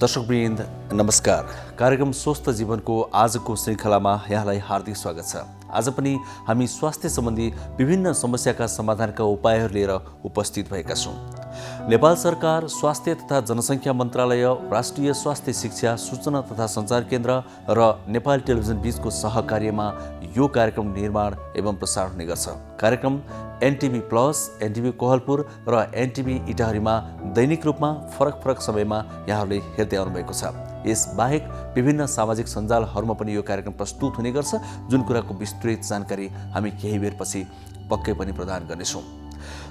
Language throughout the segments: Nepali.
दर्शकवृन्द नमस्कार। कार्यक्रम स्वस्थ जीवनको आजको श्रृङ्खलामा यहाँलाई हार्दिक स्वागत छ। आज पनि हामी स्वास्थ्य सम्बन्धी विभिन्न समस्याका समाधानका उपायहरू लिएर उपस्थित भएका छौँ। नेपाल सरकार, स्वास्थ्य तथा जनसङ्ख्या मन्त्रालय, राष्ट्रिय स्वास्थ्य शिक्षा, सूचना तथा सञ्चार केन्द्र र नेपाल टेलिभिजन बीचको सहकार्यमा यो कार्यक्रम निर्माण एवं प्रसारण हुने गर्छ। कार्यक्रम एनटिभी प्लस, एनटिभी कोहलपुर र एनटिभी इटाहरीमा दैनिक रूपमा फरक समयमा यहाँहरूले हेर्दै आउनुभएको छ। यसबाहेक विभिन्न सामाजिक सञ्जालहरूमा पनि यो कार्यक्रम प्रस्तुत हुने गर्छ, जुन कुराको विस्तृत जानकारी हामी केही बेरपछि पक्कै पनि प्रदान गर्नेछौँ।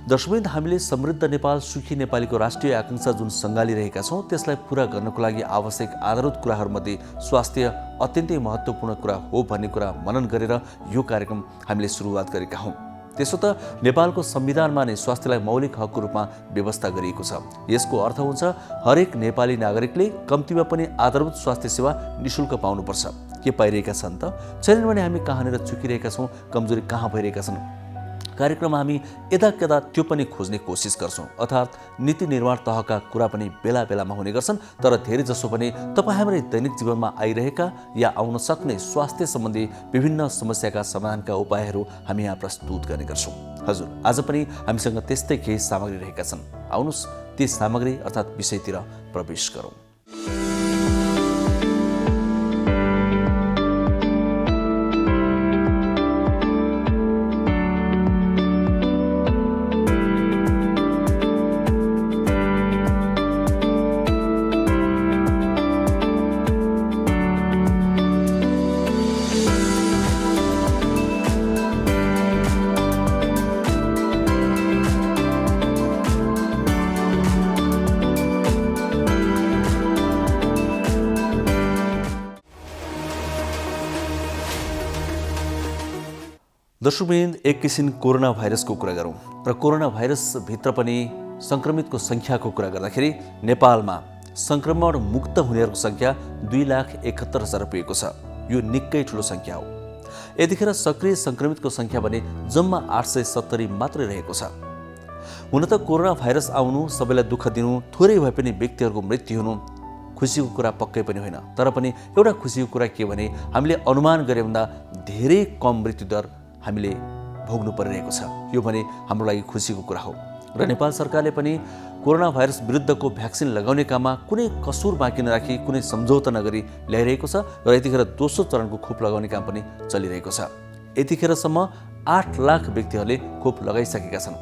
दर्शकवृन्द, हामीले समृद्ध नेपाल, सुखी नेपालीको राष्ट्रिय आकांक्षा जुन सङ्गालिरहेका छौँ, त्यसलाई पुरा गर्नको लागि आवश्यक आधारभूत कुराहरूमध्ये स्वास्थ्य अत्यन्तै महत्त्वपूर्ण कुरा हो भन्ने कुरा मनन गरेर यो कार्यक्रम हामीले सुरुवात गरेका हौँ। त्यसो त नेपालको संविधानमा नै स्वास्थ्यलाई मौलिक हकको रूपमा व्यवस्था गरिएको छ। यसको अर्थ हुन्छ हरेक नेपाली नागरिकले कम्तीमा पनि आधारभूत स्वास्थ्य सेवा निःशुल्क पाउनुपर्छ। के पाइरहेका छन् त? छैनन् भने हामी कहाँनिर चुकिरहेका छौँ, कमजोरी कहाँ भइरहेका छन्? कार्यक्रममा हामी यदा त्यो पनि खोज्ने कोसिस गर्छौँ। अर्थात् नीति निर्माण तहका कुरा पनि बेला बेलामा हुने गर्छन्, तर धेरै जसो पनि तपाईँ हाम्रै दैनिक जीवनमा आइरहेका या आउन सक्ने स्वास्थ्य सम्बन्धी विभिन्न समस्याका समाधानका उपायहरू हामी यहाँ प्रस्तुत गर्ने गर्छौँ। हजुर, आज पनि हामीसँग त्यस्तै केही सामग्री रहेका छन्। आउनुहोस् ती सामग्री अर्थात् विषयतिर प्रवेश गरौँ। दर्शकवृन्द, एक किसिम कोरोना भाइरसको कुरा गरौँ र कोरोना भाइरसभित्र पनि सङ्क्रमितको सङ्ख्याको कुरा गर्दाखेरि नेपालमा सङ्क्रमण मुक्त हुनेहरूको सङ्ख्या 2,71,000 पुगेको छ। यो निकै ठुलो सङ्ख्या हो। यतिखेर सक्रिय सङ्क्रमितको सङ्ख्या भने जम्मा 870 मात्रै रहेको छ। हुन त कोरोना भाइरस आउनु, सबैलाई दुःख दिनु, थोरै भए पनि व्यक्तिहरूको मृत्यु हुनु खुसीको कुरा पक्कै पनि होइन। तर पनि एउटा खुसीको कुरा के भने हामीले अनुमान गरे भन्दा धेरै कम मृत्युदर हामीले भोग्नु परिरहेको छ। यो भने हाम्रो लागि खुसीको कुरा हो। र नेपाल सरकारले पनि कोरोना भाइरस विरुद्धको भ्याक्सिन लगाउने काममा कुनै कसुर बाँकी नराखी, कुनै सम्झौता नगरी ल्याइरहेको छ र यतिखेर दोस्रो चरणको खोप लगाउने काम पनि चलिरहेको छ। यतिखेरसम्म 8 लाख व्यक्तिहरूले खोप लगाइसकेका छन्।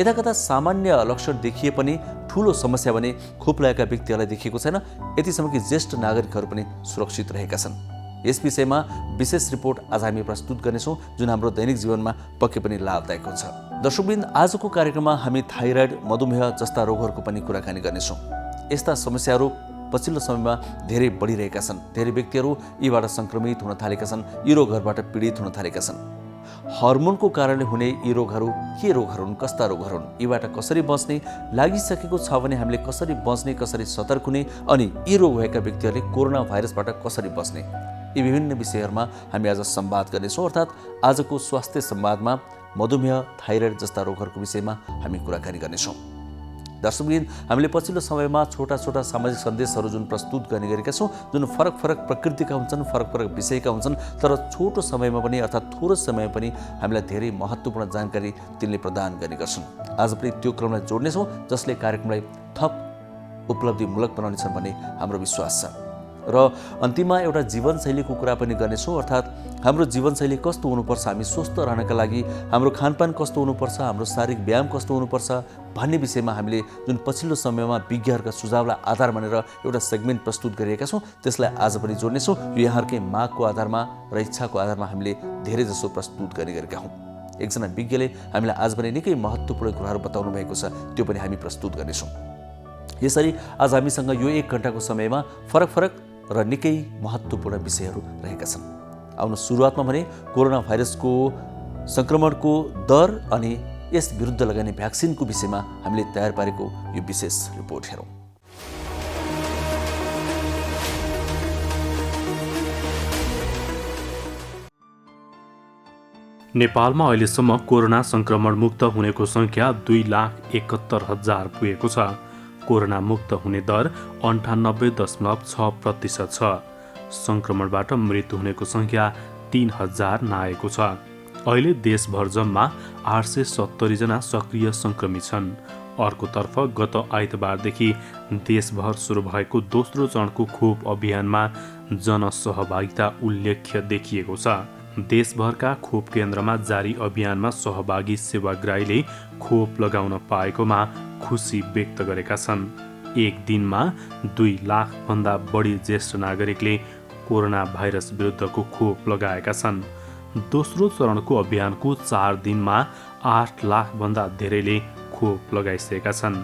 यताकता सामान्य लक्षण देखिए पनि ठुलो समस्या भने खोप लगाएका व्यक्तिहरूलाई देखिएको छैन। यतिसम्म कि ज्येष्ठ नागरिकहरू पनि सुरक्षित रहेका छन्। यस विषयमा विशेष रिपोर्ट आज हामी प्रस्तुत गर्नेछौँ, जुन हाम्रो दैनिक जीवनमा पक्कै पनि लाभदायक हुन्छ। दर्शकवृन्द, आजको कार्यक्रममा हामी थाइरोइड, मधुमेह जस्ता रोगहरूको पनि कुराकानी गर्नेछौँ। यस्ता समस्याहरू पछिल्लो समयमा धेरै बढिरहेका छन्। धेरै व्यक्तिहरू यीबाट सङ्क्रमित हुन थालेका छन्, यी रोगहरूबाट पीडित हुन थालेका छन्। हर्मोनको कारणले हुने यी रोगहरू के रोगहरू हुन्, कस्ता रोगहरू हुन्, यीबाट कसरी बच्ने, लागिसकेको छ भने हामीले कसरी बच्ने, कसरी सतर्क हुने, अनि यी रोग भएका व्यक्तिहरूले कोरोना भाइरसबाट कसरी बच्ने, यी विभिन्न विषयहरूमा हामी आज संवाद गर्नेछौँ। अर्थात् आजको स्वास्थ्य संवादमा मधुमेह, थाइरोइड जस्ता रोगहरूको विषयमा हामी कुराकानी गर्नेछौँ। दर्शकवृन्द, हामीले पछिल्लो समयमा छोटा सामाजिक सन्देशहरू जुन प्रस्तुत गर्ने गरेका छौँ, जुन फरक प्रकृतिका हुन्छन्, फरक विषयका हुन्छन्, तर छोटो समयमा पनि अर्थात् थोरै समयमा पनि हामीलाई धेरै महत्त्वपूर्ण जानकारी तिनले प्रदान गर्ने गर्छन्। आज पनि त्यो क्रमलाई जोड्नेछौँ, जसले कार्यक्रमलाई थप उपलब्धिमूलक बनाउनेछन् भन्ने हाम्रो विश्वास छ। र अन्तिममा एउटा जीवनशैलीको कुरा पनि गर्नेछौँ। अर्थात् हाम्रो जीवनशैली कस्तो हुनुपर्छ, हामी स्वस्थ रहनका लागि हाम्रो खानपान कस्तो हुनुपर्छ, हाम्रो शारीरिक व्यायाम कस्तो हुनुपर्छ भन्ने विषयमा हामीले जुन पछिल्लो समयमा विज्ञहरूका सुझावलाई आधार मानेर एउटा सेगमेन्ट प्रस्तुत गरिरहेका छौँ, त्यसलाई आज पनि जोड्नेछौँ। यो यहाँहरूकै मागको आधारमा र इच्छाको आधारमा हामीले धेरै जसो प्रस्तुत गर्ने गरेका हौँ। एकजना विज्ञले हामीलाई आज पनि निकै महत्त्वपूर्ण कुराहरू बताउनु भएको छ, त्यो पनि हामी प्रस्तुत गर्नेछौँ। यसरी आज हामीसँग यो 1 घण्टाको समयमा फरक र निकै महत्त्वपूर्ण विषयहरू रहेका छन्। आउनु सुरुवातमा भने कोरोना भाइरसको सङ्क्रमणको दर अनि यस विरुद्ध लगाइने भ्याक्सिनको विषयमा हामीले तयार पारेको यो विशेष रिपोर्ट हेरौँ। नेपालमा अहिलेसम्म कोरोना सङ्क्रमण मुक्त हुनेको सङ्ख्या 2,71,000 पुगेको छ। कोरोना मुक्त हुने दर 98.6% छ। संक्रमणबाट मृत्यु हुनेको संख्या 3000 नआएको छ। अहिले देशभर जम्मा 870 जना सक्रिय संक्रमित छन्। अर्कोतर्फ गत आइतबारदेखि देशभर सुरु भएको दोस्रो चरणको खोप अभियानमा जनसहभागिता उल्लेख्य देखिएको छ। देशभरका खोप केन्द्रमा जारी अभियानमा सहभागी सेवाग्राहीले खोप लगाउन पाएकोमा खुसी व्यक्त गरेका छन्। एक दिनमा 2 लाखभन्दा बढी ज्येष्ठ नागरिकले कोरोना भाइरस विरुद्धको खोप लगाएका छन्। दोस्रो चरणको अभियानको 4 दिनमा 8 लाखभन्दा धेरैले खोप लगाइसकेका छन्।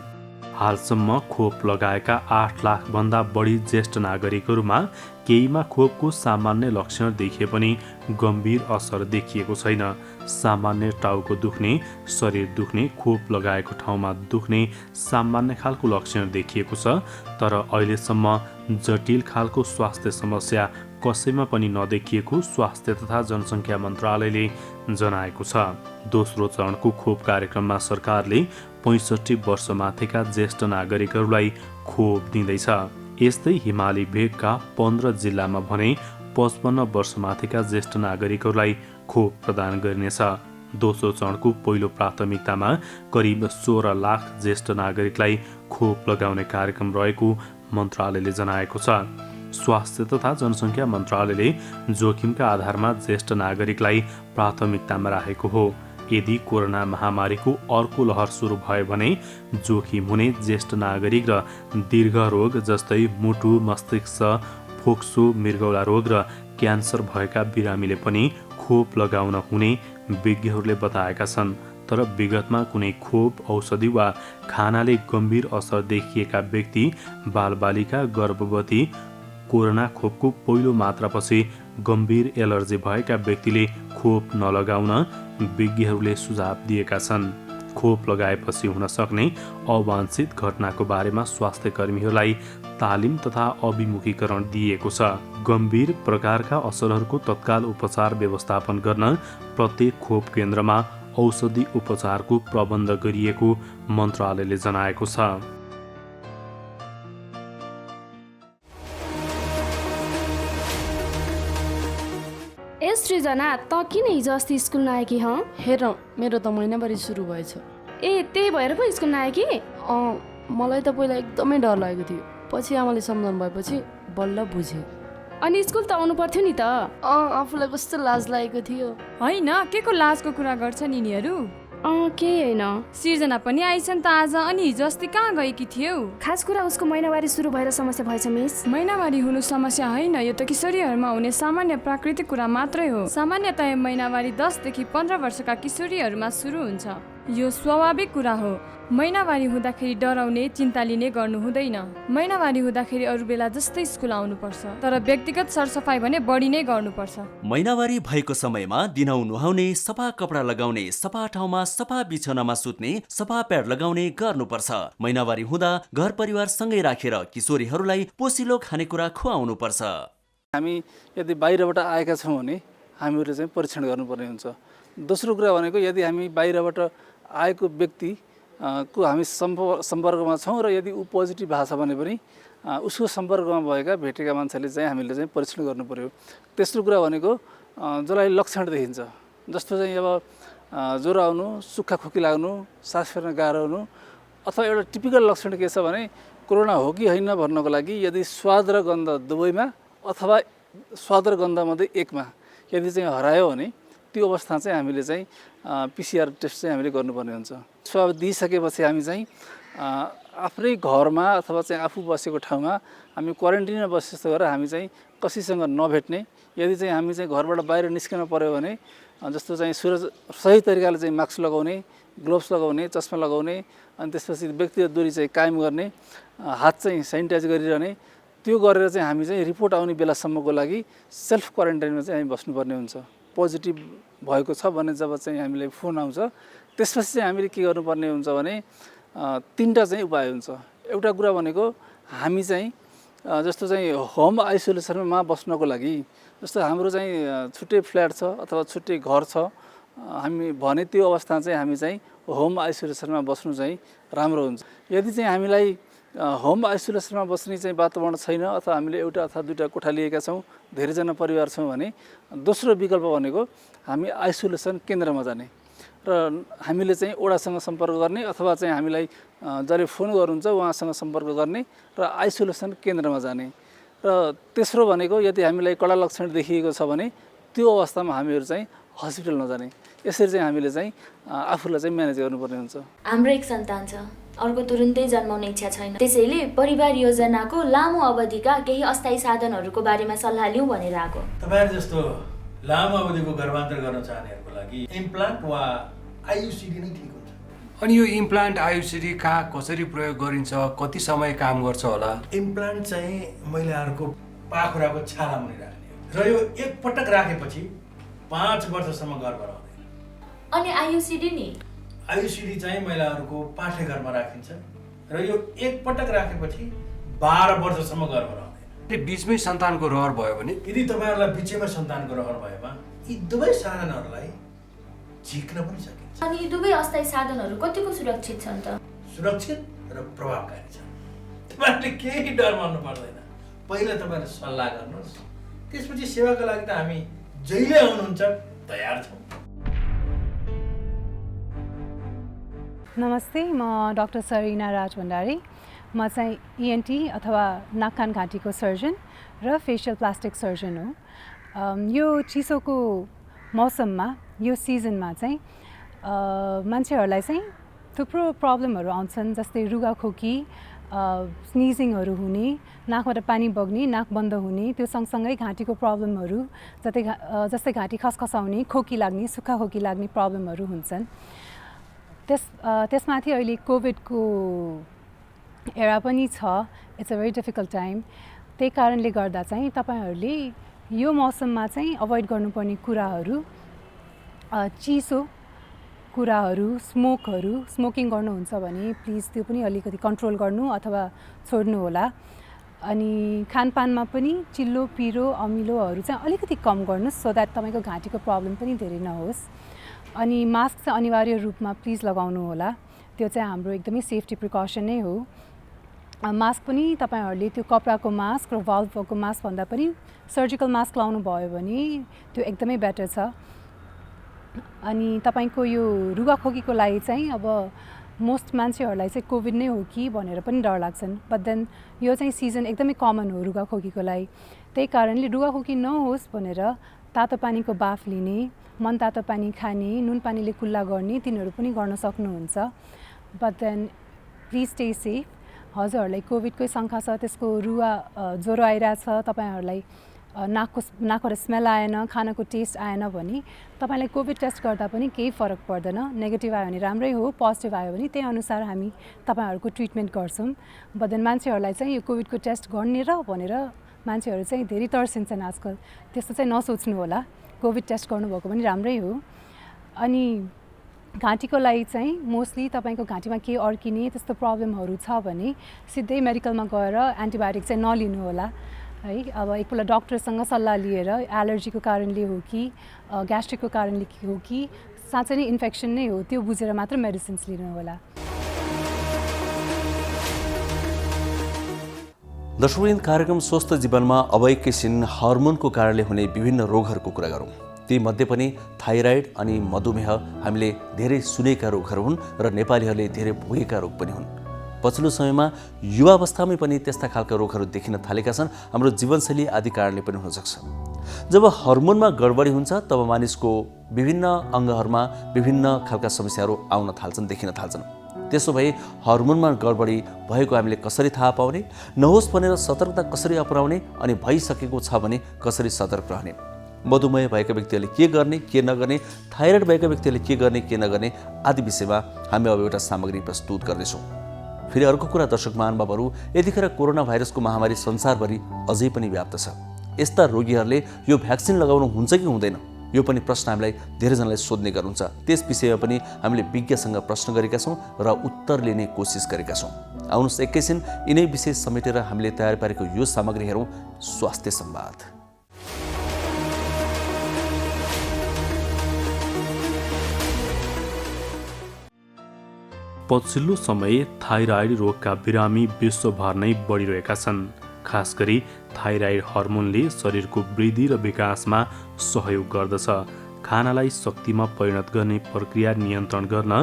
हालसम्म खोप लगाएका 8 लाखभन्दा बढी ज्येष्ठ नागरिकहरूमा केहीमा खोपको सामान्य लक्षण देखिए पनि गम्भीर असर देखिएको छैन। सामान्य टाउको दुख्ने, शरीर दुख्ने, खोप लगाएको ठाउँमा दुख्ने सामान्य खालको लक्षण देखिएको छ। तर अहिलेसम्म जटिल खालको स्वास्थ्य समस्या कसैमा पनि नदेखिएको स्वास्थ्य तथा जनसङ्ख्या मन्त्रालयले जनाएको छ। दोस्रो चरणको खोप कार्यक्रममा सरकारले 65 वर्षमाथिका ज्येष्ठ नागरिकहरूलाई खोप दिँदैछ। यस्तै हिमाली भेगका 15 जिल्लामा भने 55 वर्षमाथिका ज्येष्ठ नागरिकहरूलाई खोप प्रदान गरिनेछ। दोस्रो चरणको पहिलो प्राथमिकतामा करिब 16 लाख ज्येष्ठ नागरिकलाई खोप लगाउने कार्यक्रम रहेको मन्त्रालयले जनाएको छ। स्वास्थ्य तथा जनसङ्ख्या मन्त्रालयले जोखिमका आधारमा ज्येष्ठ नागरिकलाई प्राथमिकतामा राखेको हो। यदि कोरोना महामारीको अर्को लहर सुरु भयो भने जोखिम हुने ज्येष्ठ नागरिक र दीर्घ रोग जस्तै मुटु, मस्तिष्क, फोक्सो, मृगौला रोग र क्यान्सर भएका बिरामीले पनि खोप लगाउन हुने विज्ञहरूले बताएका छन्। तर विगतमा कुनै खोप, औषधि वा खानाले गम्भीर असर देखिएका व्यक्ति, बालबालिका, गर्भवती, कोरोना खोपको पहिलो मात्रापछि गम्भीर एलर्जी भएका व्यक्तिले खोप नलगाउन विज्ञहरूले सुझाव दिएका छन्। खोप लगाएपछि हुन सक्ने अवांछित घटनाको बारेमा स्वास्थ्य कर्मीहरूलाई तालिम तथा अभिमुखीकरण दिएको छ। गम्भीर प्रकारका असरहरूको तत्काल उपचार व्यवस्थापन गर्न प्रत्येक खोप केन्द्रमा औषधि उपचारको प्रबन्ध गरिएको मन्त्रालयले जनाएको छ। ए सृजना, त किन हिजो अस्ति स्कुल नआएकी हँ? हेर, मेरो त महिनाभरि सुरु भएछ। ए, त्यही भएर पो स्कुल नआएकी? मलाई त पहिला एकदमै डर लागेको थियो। पछि आमाले सम्झाउनु भएपछि बल्ल बुझेँ। अनि स्कुल त आउनु पर्थ्यो नि त। आफूलाई कस्तो लाज लागेको थियो। होइन, के को लाजको कुरा गर्छन् यिनीहरू? केही होइन। सृजना पनि आइछन् त आज। अनि हिजो अस्ति कहाँ गएकी थियौ? खास कुरा उसको महिनावारी सुरु भएर समस्या भएछ मिस। महिनावारी हुनु समस्या होइन, यो त किशोरीहरूमा हुने सामान्य प्राकृतिक कुरा मात्रै हो। सामान्यतया महिनावारी 10 देखि 15 वर्षका किशोरीहरूमा सुरु हुन्छ। यो स्वाभाविक कुरा हो। महिनावारी हुँदाखेरि डराउने, चिन्ता लिने गर्नु हुँदैन। महिनावारी हुँदाखेरि अरू बेला जस्तै स्कुल आउनुपर्छ, तर व्यक्तिगत सरसफाइ भने बढी नै गर्नुपर्छ। महिनावारी भएको समयमा दिनौ नुहाउने, सफा कपडा लगाउने, सफा ठाउँमा सफा बिछौनामा सुत्ने, सफा प्याड लगाउने गर्नुपर्छ। महिनावारी हुँदा घर परिवार सँगै राखेर किशोरीहरूलाई पोसिलो खानेकुरा खुवाउनु पर्छ। हामी यदि बाहिरबाट आएका छौँ भने हामीहरू चाहिँ परीक्षण गर्नुपर्ने हुन्छ। दोस्रो कुरा भनेको यदि हामी बाहिरबाट आएको व्यक्ति को हामी सम्पर्कमा छौँ र यदि ऊ पोजिटिभ भएको छ भने पनि उसको सम्पर्कमा भएका भेटेका मान्छेले चाहिँ हामीले चाहिँ परीक्षण गर्नु पर्यो। तेस्रो कुरा भनेको जसलाई लक्षण देखिन्छ, जस्तो चाहिँ अब ज्वरो आउनु, सुक्खा खोकी लाग्नु, सास फेर्न गाह्रो हुनु, अथवा एउटा टिपिकल लक्षण के छ भने कोरोना हो कि होइन भन्नको लागि यदि स्वाद र गन्ध दुवैमा अथवा स्वाद र गन्धमध्ये एकमा यदि चाहिँ हरायो भने त्यो अवस्था चाहिँ हामीले चाहिँ पिसिआर टेस्ट चाहिँ हामीले गर्नुपर्ने हुन्छ। स्वाब दिइसकेपछि हामी चाहिँ आफ्नै घरमा अथवा चाहिँ आफू बसेको ठाउँमा हामी क्वारेन्टिनमा बसे जस्तो गरेर हामी चाहिँ कसैसँग नभेट्ने। यदि चाहिँ हामी चाहिँ घरबाट बाहिर निस्कन पर्यो भने जस्तो चाहिँ सही तरिकाले चाहिँ मास्क लगाउने, ग्लोभ्स लगाउने, चस्मा लगाउने, अनि त्यसपछि व्यक्तिगत दूरी चाहिँ कायम गर्ने, हात चाहिँ सेनिटाइज गरिरहने, त्यो गरेर चाहिँ हामी चाहिँ रिपोर्ट आउने बेलासम्मको लागि सेल्फ क्वारेन्टाइनमा चाहिँ हामी बस्नुपर्ने हुन्छ। पोजिटिभ भएको छ भने जब चाहिँ हामीलाई फोन आउँछ त्यसपछि चाहिँ हामीले के गर्नुपर्ने हुन्छ भने 3टा चाहिँ उपाय हुन्छ। एउटा कुरा भनेको हामी चाहिँ जस्तो चाहिँ होम आइसोलेसनमा बस्नको लागि, जस्तो हाम्रो चाहिँ छुट्टै फ्ल्याट छ अथवा छुट्टै घर छ हामी भने त्यो अवस्था चाहिँ हामी चाहिँ होम आइसोलेसनमा बस्नु चाहिँ राम्रो हुन्छ। यदि चाहिँ हामीलाई होम आइसोलेसनमा बस्ने चाहिँ वातावरण छैन अथवा हामीले एउटा अथवा दुईवटा कोठा लिएका छौँ, धेरैजना परिवार छौँ भने दोस्रो विकल्प भनेको हामी आइसोलेसन केन्द्रमा जाने र हामीले चाहिँ ओडासँग सम्पर्क गर्ने अथवा चाहिँ हामीलाई जसले फोन गर्नुहुन्छ उहाँसँग सम्पर्क गर्ने र आइसोलेसन केन्द्रमा जाने। र तेस्रो भनेको यदि हामीलाई कडा लक्षण देखिएको छ भने त्यो अवस्थामा हामीहरू चाहिँ हस्पिटल नजाने। यसरी चाहिँ हामीले चाहिँ आफूलाई चाहिँ म्यानेज गर्नुपर्ने हुन्छ। हाम्रो एक सन्तान छ, अर्को तुरुन्तै जन्माउने इच्छा छैन, त्यसैले परिवार योजनाको लामो अवधिका केही अस्थायी साधनहरूको बारेमा सल्लाह लिउँ भनेर आएको। तपाईहरु जस्तो लामो अवधिको गर्भान्तर गर्न चाहनेहरूको लागि इम्प्लान्ट वा आयुसिडी नै ठिक हुन्छ। अनि यो इम्प्लान्ट आयुसिडी कहाँ कसरी प्रयोग गरिन्छ, कति समय काम गर्छ होला? इम्प्लान्ट चाहिँ महिलाहरूको पाखुराको छाला मुनि राख्ने हो र यो एक पटक राखेपछि 5 वर्षसम्म गर्भ रहँदैन। अनि आयुसिडी नि? आयुसिडी चाहिँ महिलाहरूको पाठेघरमा राखिन्छ र यो एक पटक राखेपछि 12 वर्षसम्म गर्भ रहँदैन। बीचमै सन्तानको रहर भयो भने? यदि तपाईहरुलाई बीचैमा सन्तानको रहर भएमा यी दुवै साधनहरूलाई झिक्न पनि सकिन्छ। अनि यी दुवै अस्थायी साधनहरू कतिको सुरक्षित छन् त? सुरक्षित र प्रभावकारी छन्। तपाईहरुले केही डर मान्नु पर्दैन। पहिला तपाईहरु सल्लाह गर्नुहोस्, त्यसपछि सेवाको लागि त हामी जहिले आउनुहुन्छ तयार छौँ। नमस्ते, म डाक्टर सरिना राज भण्डारी। म चाहिँ ENT अथवा नाक कान घाँटीको सर्जन र फेसियल प्लास्टिक सर्जन हो। यो चिसोको मौसममा, यो सिजनमा चाहिँ मान्छेहरूलाई चाहिँ थुप्रो प्रब्लमहरू आउँछन्, जस्तै रुगाखोकी, स्निजिङहरू हुने, नाकबाट पानी बग्ने, नाक बन्द हुने, त्यो सँगसँगै घाँटीको प्रब्लमहरू जस्तै घाँटी खसखसाउने, खोकी लाग्ने, सुक्खा खोकी लाग्ने प्रब्लमहरू हुन्छन्। त्यसमाथि अहिले कोभिडको एरा पनि छ। It's a very difficult time. त्यही कारणले गर्दा चाहिँ तपाईहरूले यो मौसममा चाहिँ अभोइड गर्नुपर्ने कुराहरू, चिसो कुराहरू, स्मोकिङ गर्नुहुन्छ भने प्लिज त्यो पनि अलिकति कन्ट्रोल गर्नु अथवा छोड्नु होला। अनि खानपानमा पनि चिल्लो, पिरो, अमिलोहरू चाहिँ अलिकति कम गर्नुहोस्, सो द्याट तपाईँको घाँटीको प्रब्लम पनि धेरै नहोस्। अनि मास्क चाहिँ अनिवार्य रूपमा प्लिज लगाउनु होला। त्यो चाहिँ हाम्रो एकदमै सेफ्टी प्रिकसन नै हो। मास्क पनि तपाईहरूले त्यो कपडाको मास्क र भाल्भको मास्क भन्दा पनि सर्जिकल मास्क लाउनु भयो भने त्यो एकदमै बेटर छ। अनि तपाईँको यो रुगाखोकीको लागि चाहिँ अब मोस्ट मान्छेहरूलाई चाहिँ कोभिड नै हो कि भनेर पनि डर लाग्छन्, बट देन यो चाहिँ सिजन एकदमै कमन हो रुगाखोकीको लागि। त्यही कारणले रुगाखोकी नहोस् भनेर तातो पानीको बाफ लिने, मन तातो पानी खाने, नुन पानीले कुल्ला गर्ने, तिनीहरू पनि गर्न सक्नुहुन्छ। But then please stay safe. हजुरहरूलाई कोभिडकै शङ्का छ, त्यसको ज्वरो आइरहेछ, तपाईँहरूलाई नाकबाट स्मेल आएन, खानाको टेस्ट आएन भने तपाईँलाई कोभिड टेस्ट गर्दा पनि केही फरक पर्दैन। नेगेटिभ आयो भने राम्रै हो, पोजिटिभ आयो भने त्यही अनुसार हामी तपाईँहरूको ट्रिटमेन्ट गर्छौँ। बट देन मान्छेहरूलाई चाहिँ यो कोभिडको टेस्ट गर्ने र भनेर मान्छेहरू चाहिँ धेरै तर्सिन्छन् आजकल। त्यस्तो चाहिँ नसोच्नु होला, कोभिड टेस्ट गर्नुभएको पनि राम्रै हो। अनि घाँटीको लागि चाहिँ मोस्टली तपाईँको घाँटीमा केही अड्किने त्यस्तो प्रब्लमहरू छ भने सिधै मेडिकलमा गएर एन्टिबायोटिक चाहिँ नलिनु होला है। अब एकपल्ट डक्टरसँग सल्लाह लिएर एलर्जीको कारणले हो कि ग्यास्ट्रिकको कारणले हो कि साँच्चै नै इन्फेक्सन नै हो, त्यो बुझेर मात्र मेडिसिन्स लिनु होला। दर्शकवृन्द, कार्यक्रम स्वस्थ जीवनमा अब एकैछिन हर्मोनको कारणले हुने विभिन्न रोगहरूको कुरा गरौँ। ती मध्ये पनि थाइराइड अनि मधुमेह हामीले धेरै सुनेका रोगहरू हुन् र नेपालीहरूले धेरै भोगेका रोग पनि हुन्। पछिल्लो समयमा युवावस्थामै पनि त्यस्ता खालका रोगहरू देखिन थालेका छन्। हाम्रो जीवनशैली आदि कारणले पनि हुनसक्छ। जब हर्मोनमा गडबडी हुन्छ तब मानिसको विभिन्न अङ्गहरूमा विभिन्न खालका समस्याहरू आउन थाल्छन्, देखिन थाल्छन्। त्यसो भए हर्मोनमा गडबडी भएको हामीले कसरी थाहा पाउने, नहोस् भनेर सतर्कता कसरी अपनाउने, अनि भइसकेको छ भने कसरी सतर्क रहने, मधुमेह भएका व्यक्तिहरूले के गर्ने के नगर्ने, थाइराइड भएका व्यक्तिहरूले के गर्ने के नगर्ने आदि विषयमा हामी अब एउटा सामग्री प्रस्तुत गर्नेछौँ। फेरि अर्को कुरा दर्शक महानुभावहरू, यतिखेर कोरोना भाइरसको महामारी संसारभरि अझै पनि व्याप्त छ। यस्ता रोगीहरूले यो भ्याक्सिन लगाउनु हुन्छ कि हुँदैन, यो पनि प्रश्न हामीलाई धेरैजनाले सोध्ने गर्नुहुन्छ। त्यस विषयमा पनि हामीले विज्ञसँग प्रश्न गरेका छौँ र उत्तर लिने कोसिस गरेका छौँ। आउनुहोस् एकैछिन यिनै विषय समेटेर हामीले तयार पारेको यो सामग्री हेरौँ, स्वास्थ्य संवाद। पछिल्लो समय थाइराइड रोगका बिरामी विश्वभर नै बढिरहेका छन्। खास गरी थाइराइड हर्मोनले शरीरको वृद्धि र विकासमा सहयोग गर्दछ। खानालाई शक्तिमा परिणत गर्ने प्रक्रिया नियन्त्रण गर्न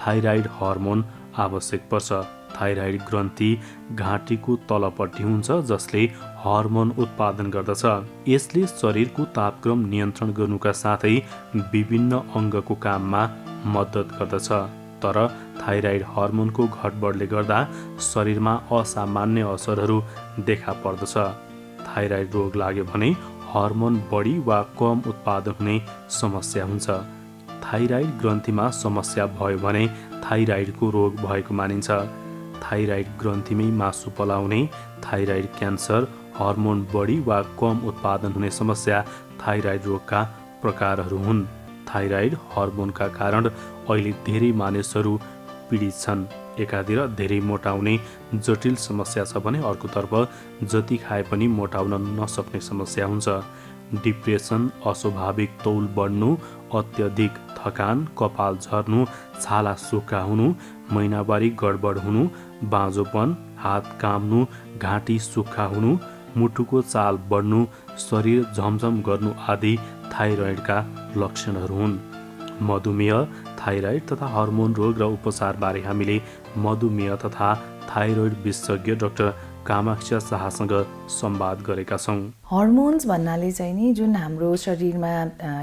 थाइराइड हर्मोन आवश्यक पर्छ। थाइराइड ग्रन्थि घाँटीको तलपट्टि हुन्छ, जसले हर्मोन उत्पादन गर्दछ। यसले शरीरको तापक्रम नियन्त्रण गर्नुका साथै विभिन्न अङ्गको काममा मद्दत गर्दछ। तर थाइराइड हर्मोनको घटबडले गर्दा शरीरमा असामान्य असरहरू देखा पर्दछ। थाइराइड रोग लाग्यो भने हर्मोन बढी वा कम उत्पादन हुने समस्या हुन्छ। थाइराइड ग्रन्थिमा समस्या भयो भने थाइराइडको रोग भएको मानिन्छ। थाइराइड ग्रन्थिमै मासु पलाउने, थाइराइड क्यान्सर, हर्मोन बढी वा कम उत्पादन हुने समस्या थाइराइड रोगका प्रकारहरू हुन्। थाइराइड हर्मोनका कारण अहिले धेरै मानिसहरू पीडित छन्। एकातिर धेरै मोटाउने जटिल समस्या छ भने अर्कोतर्फ जति खाए पनि मोटाउन नसक्ने समस्या हुन्छ। डिप्रेसन, अस्वाभाविक तौल बढ्नु, अत्यधिक थकान, कपाल झर्नु, छाला सुक्खा हुनु, महिनावारी गडबड हुनु, बाँझोपन, हात काम्नु, घाँटी सुक्खा हुनु, मुटुको चाल बढ्नु, शरीर झमझम गर्नु आदि थाइरोइडका लक्षणहरू हुन्। मधुमेह, थाइरोइड तथा हर्मोन रोग र उपचारबारे हामीले मधुमेह तथा थाइरोइड विशेषज्ञ डाक्टर कामाख्या शाहसँग संवाद गरेका छौँ। हर्मोन्स भन्नाले चाहिँ नि जुन हाम्रो शरीरमा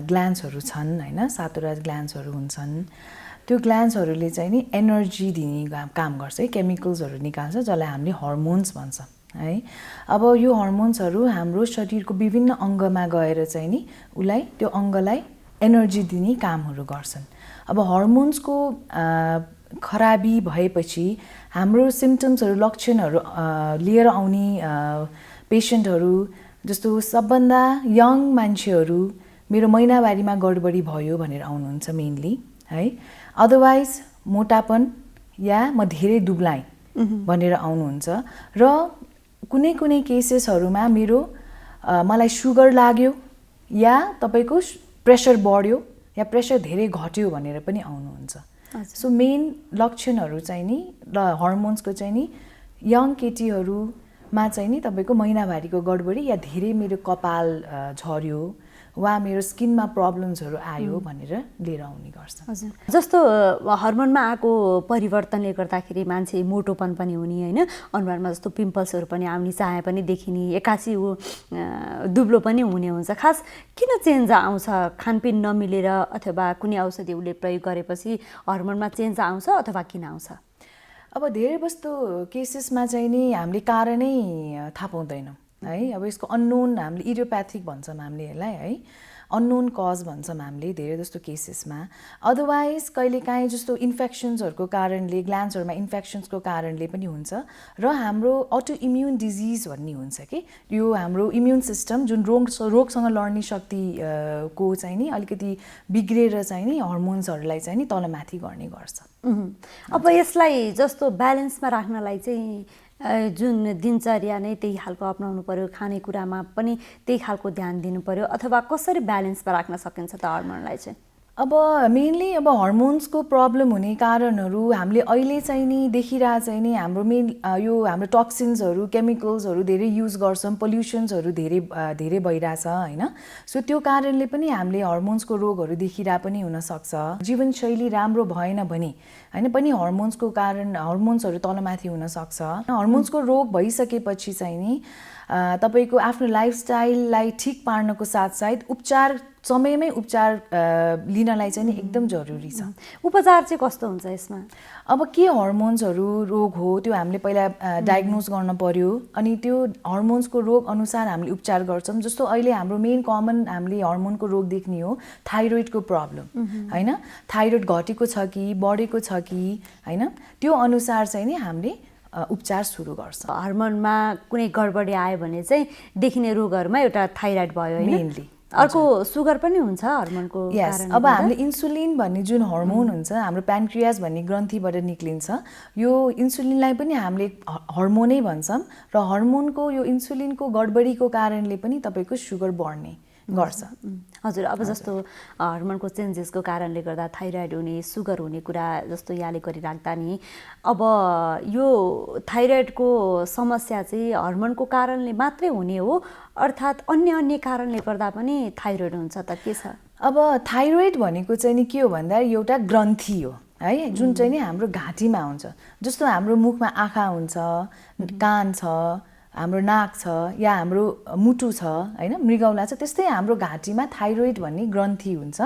ग्ल्यान्ड्सहरू छन् होइन, सातवटा ग्ल्यान्ड्सहरू हुन्छन्, त्यो ग्ल्यान्ड्सहरूले चाहिँ नि एनर्जी दिने काम गर्छ है, केमिकल्सहरू निकाल्छ जसलाई हामीले हर्मोन्स भन्छ है। अब यो हर्मोन्सहरू हाम्रो शरीरको विभिन्न अङ्गमा गएर चाहिँ नि उसलाई त्यो अङ्गलाई एनर्जी दिने कामहरू गर्छन्। अब हर्मोन्सको खराबी भएपछि हाम्रो सिम्टम्सहरू, लक्षणहरू लिएर आउने पेसेन्टहरू जस्तो सबभन्दा यङ मान्छेहरू मेरो महिनावारीमा गडबडी भयो भनेर आउनुहुन्छ मेनली है। अदरवाइज मोटापन या म धेरै दुब्लाएँ भनेर आउनुहुन्छ र कुनै कुनै केसेसहरूमा मलाई सुगर लाग्यो या तपाईँको प्रेसर बढ्यो या प्रेसर धेरै घट्यो भनेर पनि आउनुहुन्छ। सो मेन लक्षणहरू चाहिँ नि हर्मोन्सको चाहिँ नि यङ केटीहरूमा चाहिँ नि तपाईँको महिनावारीको गडबडी या धेरै मेरो कपाल झर्यो वा मेरो स्किनमा प्रब्लम्सहरू आयो भनेर लिएर आउने गर्छ। हजुर, जस्तो हर्मोनमा आएको परिवर्तनले गर्दाखेरि मान्छे मोटोपन पनि हुने होइन, अनुहारमा जस्तो पिम्पल्सहरू पनि आउने, चाहे पनि देखिने, एक्कासी ऊ दुब्लो पनि हुने हुन्छ। खास किन चेन्ज आउँछ? खानपिन नमिलेर अथवा कुनै औषधि उसले प्रयोग गरेपछि हर्मोनमा चेन्ज आउँछ अथवा किन आउँछ? अब धेरै जस्तो केसेसमा चाहिँ नि हामीले कारणै थाहा पाउँदैनौँ है। अब यसको अननोन, हामीले इडियोप्याथिक भन्छौँ हामीले यसलाई है, अननोन कज भन्छौँ हामीले धेरै जस्तो केसेसमा। अदरवाइज कहिलेकाहीँ जस्तो इन्फेक्सन्सहरूको कारणले, ग्ल्यान्ड्सहरूमा इन्फेक्सन्सको कारणले पनि हुन्छ र हाम्रो अटो इम्युन डिजिज भन्ने हुन्छ कि यो हाम्रो इम्युन सिस्टम जुन रोगसँग लड्ने शक्ति को चाहिँ नि अलिकति बिग्रेर चाहिँ नि हर्मोन्सहरूलाई चाहिँ नि तलमाथि गर्ने गर्छ। अब यसलाई जस्तो ब्यालेन्समा राख्नलाई चाहिँ जुन दिनचर्या नै त्यही खालको अपनाउनु पर्यो, खानेकुरामा पनि त्यही खालको ध्यान दिनु पर्यो, अथवा कसरी ब्यालेन्समा राख्न सकिन्छ त हर्मोनलाई चाहिँ? अब मेनली अब हर्मोन्सको प्रब्लम हुने कारणहरू हामीले अहिले चाहिँ नि देखिरहेको चाहिँ नि हाम्रो मेन यो हाम्रो टक्सिन्सहरू, केमिकल्सहरू धेरै युज गर्छौँ, पोल्युसन्सहरू धेरै भइरहेछ होइन। सो त्यो कारणले पनि हामीले हर्मोन्सको रोगहरू देखिरहेको पनि हुनसक्छ। जीवनशैली राम्रो भएन भने होइन पनि हर्मोन्सको कारण हर्मोन्सहरू तलमाथि हुनसक्छ। हर्मोन्सको रोग भइसकेपछि चाहिँ नि तपाईँको आफ्नो लाइफस्टाइललाई ठिक पार्नको साथसाथ उपचार, समयमै उपचार लिनलाई चाहिँ नि एकदम जरुरी छ। उपचार चाहिँ कस्तो हुन्छ यसमा? अब के हर्मोन्सहरू रोग हो त्यो हामीले पहिला डायग्नोज गर्न पर्यो, अनि त्यो हर्मोन्सको रोग अनुसार हामीले उपचार गर्छौँ। जस्तो अहिले हाम्रो मेन कमन हामीले हर्मोनको रोग देख्ने हो थाइरोइडको प्रब्लम होइन, थाइरोइड घटेको छ कि बढेको छ कि होइन, त्यो अनुसार चाहिँ नि हामीले उपचार सुरु गर्छ। हर्मोनमा कुनै गडबडी आयो भने चाहिँ देखिने रोगहरूमा एउटा थाइरोइड भयो होइन, मेनली अर्को सुगर पनि हुन्छ हर्मोनको कारणले। अब हामीले इन्सुलिन भन्ने जुन हर्मोन हुन्छ हाम्रो प्यान्क्रियास भन्ने ग्रन्थीबाट निक्लिन्छ, यो इन्सुलिनलाई पनि हामीले हर्मोनै भन्छौँ र हर्मोनको यो इन्सुलिनको गडबडीको कारणले पनि तपाईँको सुगर बढ्ने गर्छ। हजुर, अब जस्तो हर्मोनको चेन्जेसको कारणले गर्दा थाइरोइड हुने, सुगर हुने कुरा जस्तो यहाँले गरिराख्दा नि, अब यो थाइरोइडको समस्या चाहिँ हर्मोनको कारणले मात्रै हुने हो अर्थात् अन्य कारणले गर्दा पनि थाइरोइड हुन्छ त के छ? अब थाइरोइड भनेको चाहिँ नि के हो भन्दा एउटा ग्रन्थि हो है, जुन चाहिँ नि हाम्रो घाँटीमा हुन्छ। जस्तो हाम्रो मुखमा आँखा हुन्छ, कान छ, हाम्रो नाक छ या हाम्रो मुटु छ हैन, मृगौला छ, त्यस्तै हाम्रो घाँटीमा थाइरोइड भन्ने ग्रन्थि हुन्छ।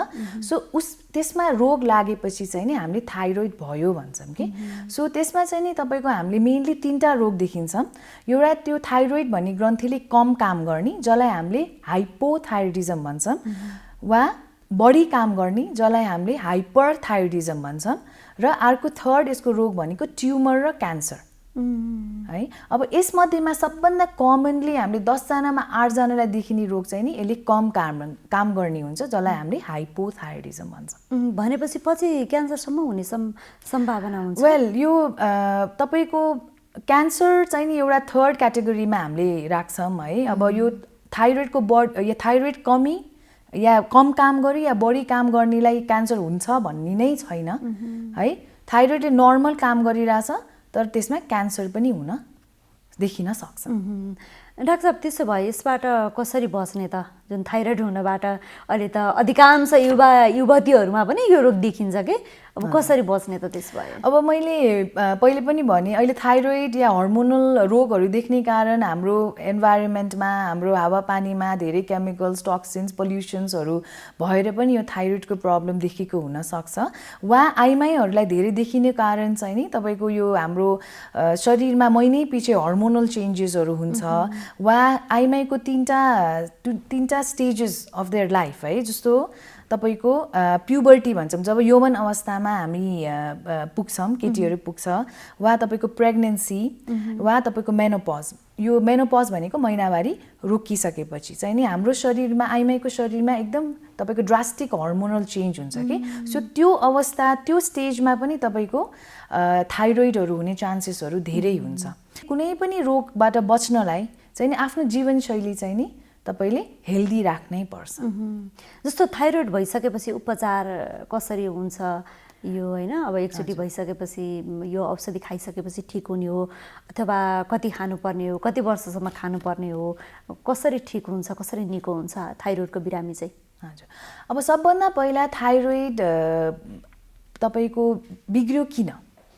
सो त्यसमा रोग लागेपछि चाहिँ नि हामीले थाइरोइड भयो भन्छौँ कि। सो त्यसमा चाहिँ नि तपाईँको हामीले मेनली 3टा रोग देखिन्छ। एउटा त्यो थाइरोइड भन्ने ग्रन्थिले कम काम गर्ने जसलाई हामीले हाइपोथाइरोइडिजम भन्छौँ, वा बढी काम गर्ने जसलाई हामीले हाइपरथाइरोइडिजम भन्छौँ, र अर्को थर्ड यसको रोग भनेको ट्युमर र क्यान्सर है। अब यसमध्येमा सबभन्दा कमनली हामीले 10 जनामा 8 जनालाई देखिने रोग चाहिँ नि यसले कम काम गर्ने हुन्छ, जसलाई हामीले हाइपोथाइरोइडिजम भन्छ। भनेपछि पछि क्यान्सरसम्म हुने सम्भावना हुन्छ? वेल, यो तपाईँको क्यान्सर चाहिँ नि एउटा थर्ड क्याटेगोरीमा हामीले राख्छौँ है। अब यो थाइरोइडको या थाइरोइड कमी या कम काम गरे या बढी काम गर्नेलाई क्यान्सर हुन्छ भन्ने नै छैन है। थाइरोइडले नर्मल काम गरिरहेछ, तर त्यसमा क्यान्सर पनि हुन देखिन सक्छ। डाक्टर साहब, त्यसो भए यसबाट कसरी बच्ने त? जुन थाइरोइड हुनबाट अहिले त अधिकांश युवतीहरूमा पनि यो रोग देखिन्छ कि, अब कसरी बच्ने त त्यसो भए? अब मैले पहिले पनि भने, अहिले थाइरोइड या हर्मोनल रोगहरू देख्ने कारण हाम्रो इन्भाइरोमेन्टमा, हाम्रो हावापानीमा धेरै केमिकल्स, टक्सिन्स, पल्युसन्सहरू भएर पनि यो थाइरोइडको प्रब्लम देखेको हुनसक्छ। वा आइमाईहरूलाई धेरै देखिने कारण चाहिँ नि तपाईँको यो हाम्रो शरीरमा महिनै पछि हर्मोनल चेन्जेसहरू हुन्छ। वा आइमाईको तीनटा स्टेजेस अफ देयर लाइफ है, जस्तो तपाईँको प्युबर्टी भन्छौँ, जब यौवन अवस्थामा हामी पुग्छौँ, केटीहरू पुग्छ, वा तपाईँको प्रेग्नेन्सी, वा तपाईँको मेनोपज। यो मेनोपज भनेको महिनावारी रोकिसकेपछि चाहिँ नि हाम्रो शरीरमा, आइमाईको शरीरमा एकदम तपाईँको ड्रास्टिक हर्मोनल चेन्ज हुन्छ कि। सो त्यो अवस्था, त्यो स्टेजमा पनि तपाईँको थाइरोइडहरू हुने चान्सेसहरू धेरै हुन्छ। कुनै पनि रोगबाट बच्नलाई चाहिँ नि आफ्नो जीवनशैली चाहिँ नि तपाईँले हेल्दी राख्नै पर्छ। जस्तो थाइरोइड भइसकेपछि उपचार कसरी हुन्छ यो होइन? अब एकचोटि भइसकेपछि यो औषधि खाइसकेपछि ठिक हुने हो, अथवा कति खानुपर्ने हो, कति वर्षसम्म खानुपर्ने हो, कसरी ठिक हुन्छ, कसरी निको हुन्छ थाइरोइडको बिरामी चाहिँ? हजुर, अब सबभन्दा पहिला थाइरोइड तपाईँको बिग्रियो किन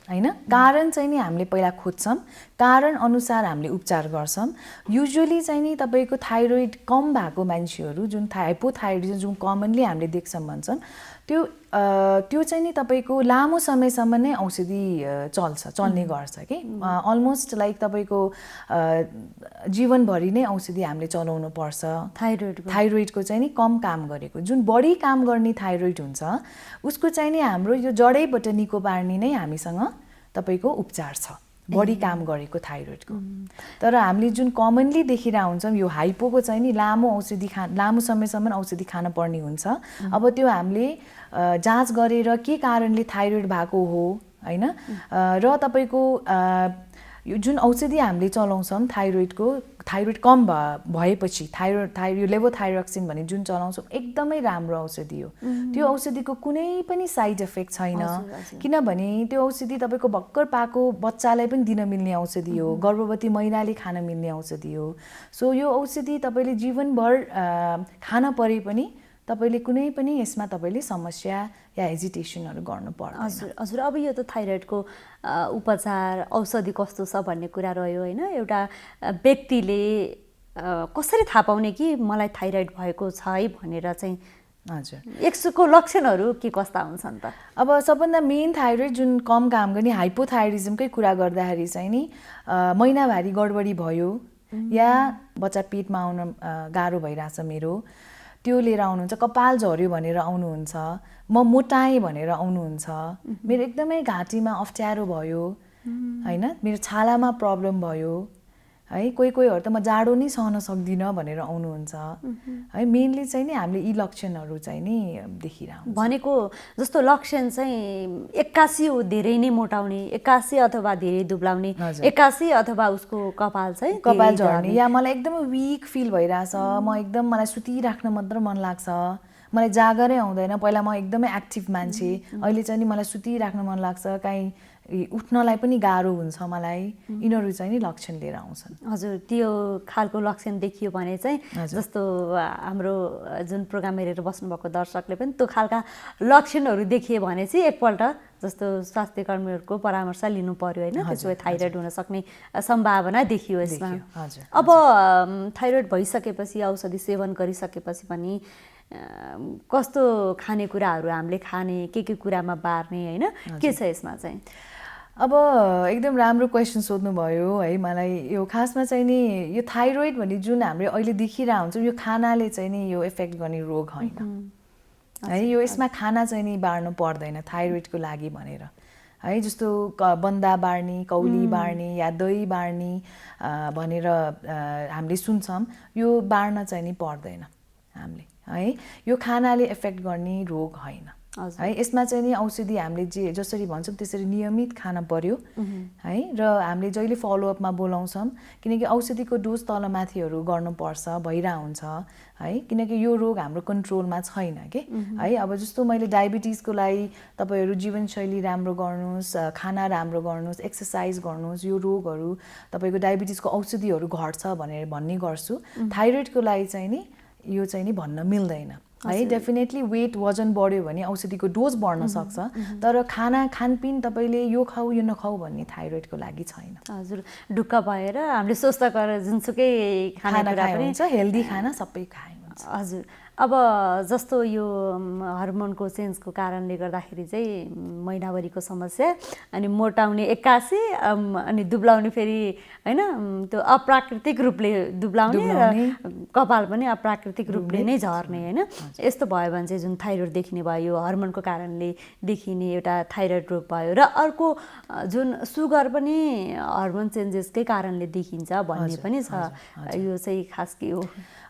हैन, कारण चाहिँ नि हामीले पहिला खोज्छौँ, कारण अनुसार हामीले उपचार गर्छौँ। युजुअली चाहिँ नि तपाईँको थाइरोइड कम भएको मान्छेहरू, जुन हाइपोथाइरोइडिजम जुन कमनली हामीले देख्छौँ भन्छौँ, त्यो चाहिँ नि तपाईँको लामो समयसम्म नै औषधि चल्ने गर्छ कि। अलमोस्ट लाइक तपाईँको जीवनभरि नै औषधि हामीले चलाउनु पर्छ थाइरोइडको चाहिँ नि कम काम गरेको। जुन बढी काम गर्ने थाइरोइड हुन्छ उसको चाहिँ नि हाम्रो यो जडैबाट निको पार्ने नै हामीसँग तपाईँको उपचार छ, बढी काम गरेको थाइरोइडको। तर हामीले जुन कमनली देखिरहेको हुन्छौँ यो हाइपोको चाहिँ नि लामो समयसम्म औषधि खान पर्ने हुन्छ। अब त्यो हामीले जाँच गरेर के कारणले थाइरोइड भएको हो हैन, र तपाईँको यो जुन औषधि हामीले चलाउँछौँ थाइरोइड कम भएपछि यो लेभोथाइरोक्सिन भन्ने जुन चलाउँछौँ एकदमै राम्रो औषधि हो। त्यो औषधिको कुनै पनि साइड इफेक्ट छैन, किनभने त्यो औषधि तपाईँको भर्खर पाएको बच्चालाई पनि दिन मिल्ने औषधि हो, गर्भवती महिलाले खान मिल्ने औषधि हो। सो यो औषधि तपाईँले जीवनभर खान परे पनि तपाईँले कुनै पनि यसमा तपाईँले समस्या या हेजिटेसनहरू गर्नु पर्दैन। हजुर, अब यो त थाइरोइडको उपचार औषधि कस्तो छ भन्ने कुरा रह्यो होइन। एउटा व्यक्तिले कसरी थाहा पाउने कि मलाई थाइरोइड भएको छ है भनेर चाहिँ? हजुर, यसको लक्षणहरू के कस्ता हुन्छन् त? अब सबभन्दा मेन थाइरोइड जुन कम काम गर्ने हाइपोथाइरोइडिजमकै कुरा गर्दाखेरि चाहिँ नि महिनावारी गडबडी भयो, या बच्चा पेटमा आउन गाह्रो भइरहेछ मेरो, त्यो लिएर आउनुहुन्छ, कपाल झऱ्यो भनेर आउनुहुन्छ, म मोटाएँ भनेर आउनुहुन्छ, मेरो एकदमै घाँटीमा अप्ठ्यारो भयो हैन, मेरो छालामा प्रब्लम भयो है कोहीहरू त म जाडो नै सहन सक्दिनँ भनेर आउनुहुन्छ है मेनली चाहिँ नि हामीले यी लक्षणहरू चाहिँ नि देखिरहन्छ भनेको जस्तो लक्षण चाहिँ एक्कासी धेरै नै मोटाउने एक्कासी अथवा धेरै दुब्लाउने एक्कासी अथवा उसको कपाल चाहिँ कपाल झर्ने या मलाई एकदमै विक फिल भइरहेछ म एकदम मलाई सुतिराख्न मात्र मन लाग्छ मलाई जागरै आउँदैन पहिला म एकदमै एक्टिभ मान्छे अहिले चाहिँ नि मलाई सुतिराख्न मन लाग्छ काहीँ उठ्नलाई पनि गाह्रो हुन्छ मलाई यिनीहरू चाहिँ नि लक्षण लिएर आउँछन् हजुर त्यो खालको लक्षण देखियो भने चाहिँ जस्तो हाम्रो जुन प्रोग्राम हेरेर बस्नुभएको दर्शकले पनि त्यो खालका लक्षणहरू देखिए भने चाहिँ एकपल्ट जस्तो स्वास्थ्य कर्मीहरूको परामर्श लिनु पर्यो होइन त्यसो भए थाइरोइड हुन सक्ने सम्भावना देखियो यसमा अब थाइरोइड भइसकेपछि औषधि सेवन गरिसकेपछि पनि कस्तो खानेकुराहरू हामीले खाने के कुरामा बार्ने होइन के छ यसमा चाहिँ अब एकदम राम्रो क्वेसन सोध्नुभयो है मलाई यो खासमा चाहिँ नि यो थाइरोइड भन्ने जुन हामीले अहिले देखिरहेको हुन्छ यो खानाले चाहिँ नि यो इफेक्ट गर्ने रोग होइन है यो यसमा खाना चाहिँ नि बार्नु पर्दैन थाइरोइडको लागि भनेर है जस्तो बन्दा बार्ने कौली बार्ने या दही बार्ने भनेर हामीले सुन्छौँ यो बार्न चाहिँ नि पर्दैन हामीले है यो खानाले इफेक्ट गर्ने रोग होइन है यसमा चाहिँ नि औषधि हामीले जसरी भन्छौँ त्यसरी नियमित खान पर्यो है र हामीले जहिले फलोअपमा बोलाउँछौँ किनकि औषधिको डोज तलमाथिहरू गर्नुपर्छ भइरहेको हुन्छ है किनकि यो रोग हाम्रो कन्ट्रोलमा छैन के है अब जस्तो मैले डायबिटिजको लागि तपाईँहरू जीवनशैली राम्रो गर्नुहोस् खाना राम्रो गर्नुहोस् एक्सर्साइज गर्नुहोस् यो रोगहरू तपाईँको डायबिटिजको औषधिहरू घट्छ भनेर भन्ने गर्छु थाइरोइडको लागि चाहिँ नि यो चाहिँ नि भन्न मिल्दैन है डेफिनेटली वेट वजन बढ्यो भने औषधिको डोज बढ्न सक्छ तर खानपिन तपाईँले यो खाऊ यो नखाऊ भन्ने थाइरोइडको लागि छैन हजुर ढुक्क भएर हामीले स्वस्थ गरेर जुनसुकै खाना खान्छ हेल्दी खाना सबै खाए हजुर अब जस्तो यो हर्मोनको चेन्जको कारणले गर्दाखेरि चाहिँ महिनावारीको समस्या अनि मोटाउने एक्कासी अनि दुब्लाउने फेरि होइन त्यो अप्राकृतिक रूपले दुब्लाउने र कपाल पनि अप्राकृतिक रूपले नै झर्ने होइन यस्तो भयो भने चाहिँ जुन थाइरोइड देखिने भयो यो हर्मोनको कारणले देखिने एउटा थाइरोइड रोग भयो र अर्को जुन सुगर पनि हर्मोन चेन्जेसकै कारणले देखिन्छ भन्ने पनि छ यो चाहिँ खास के हो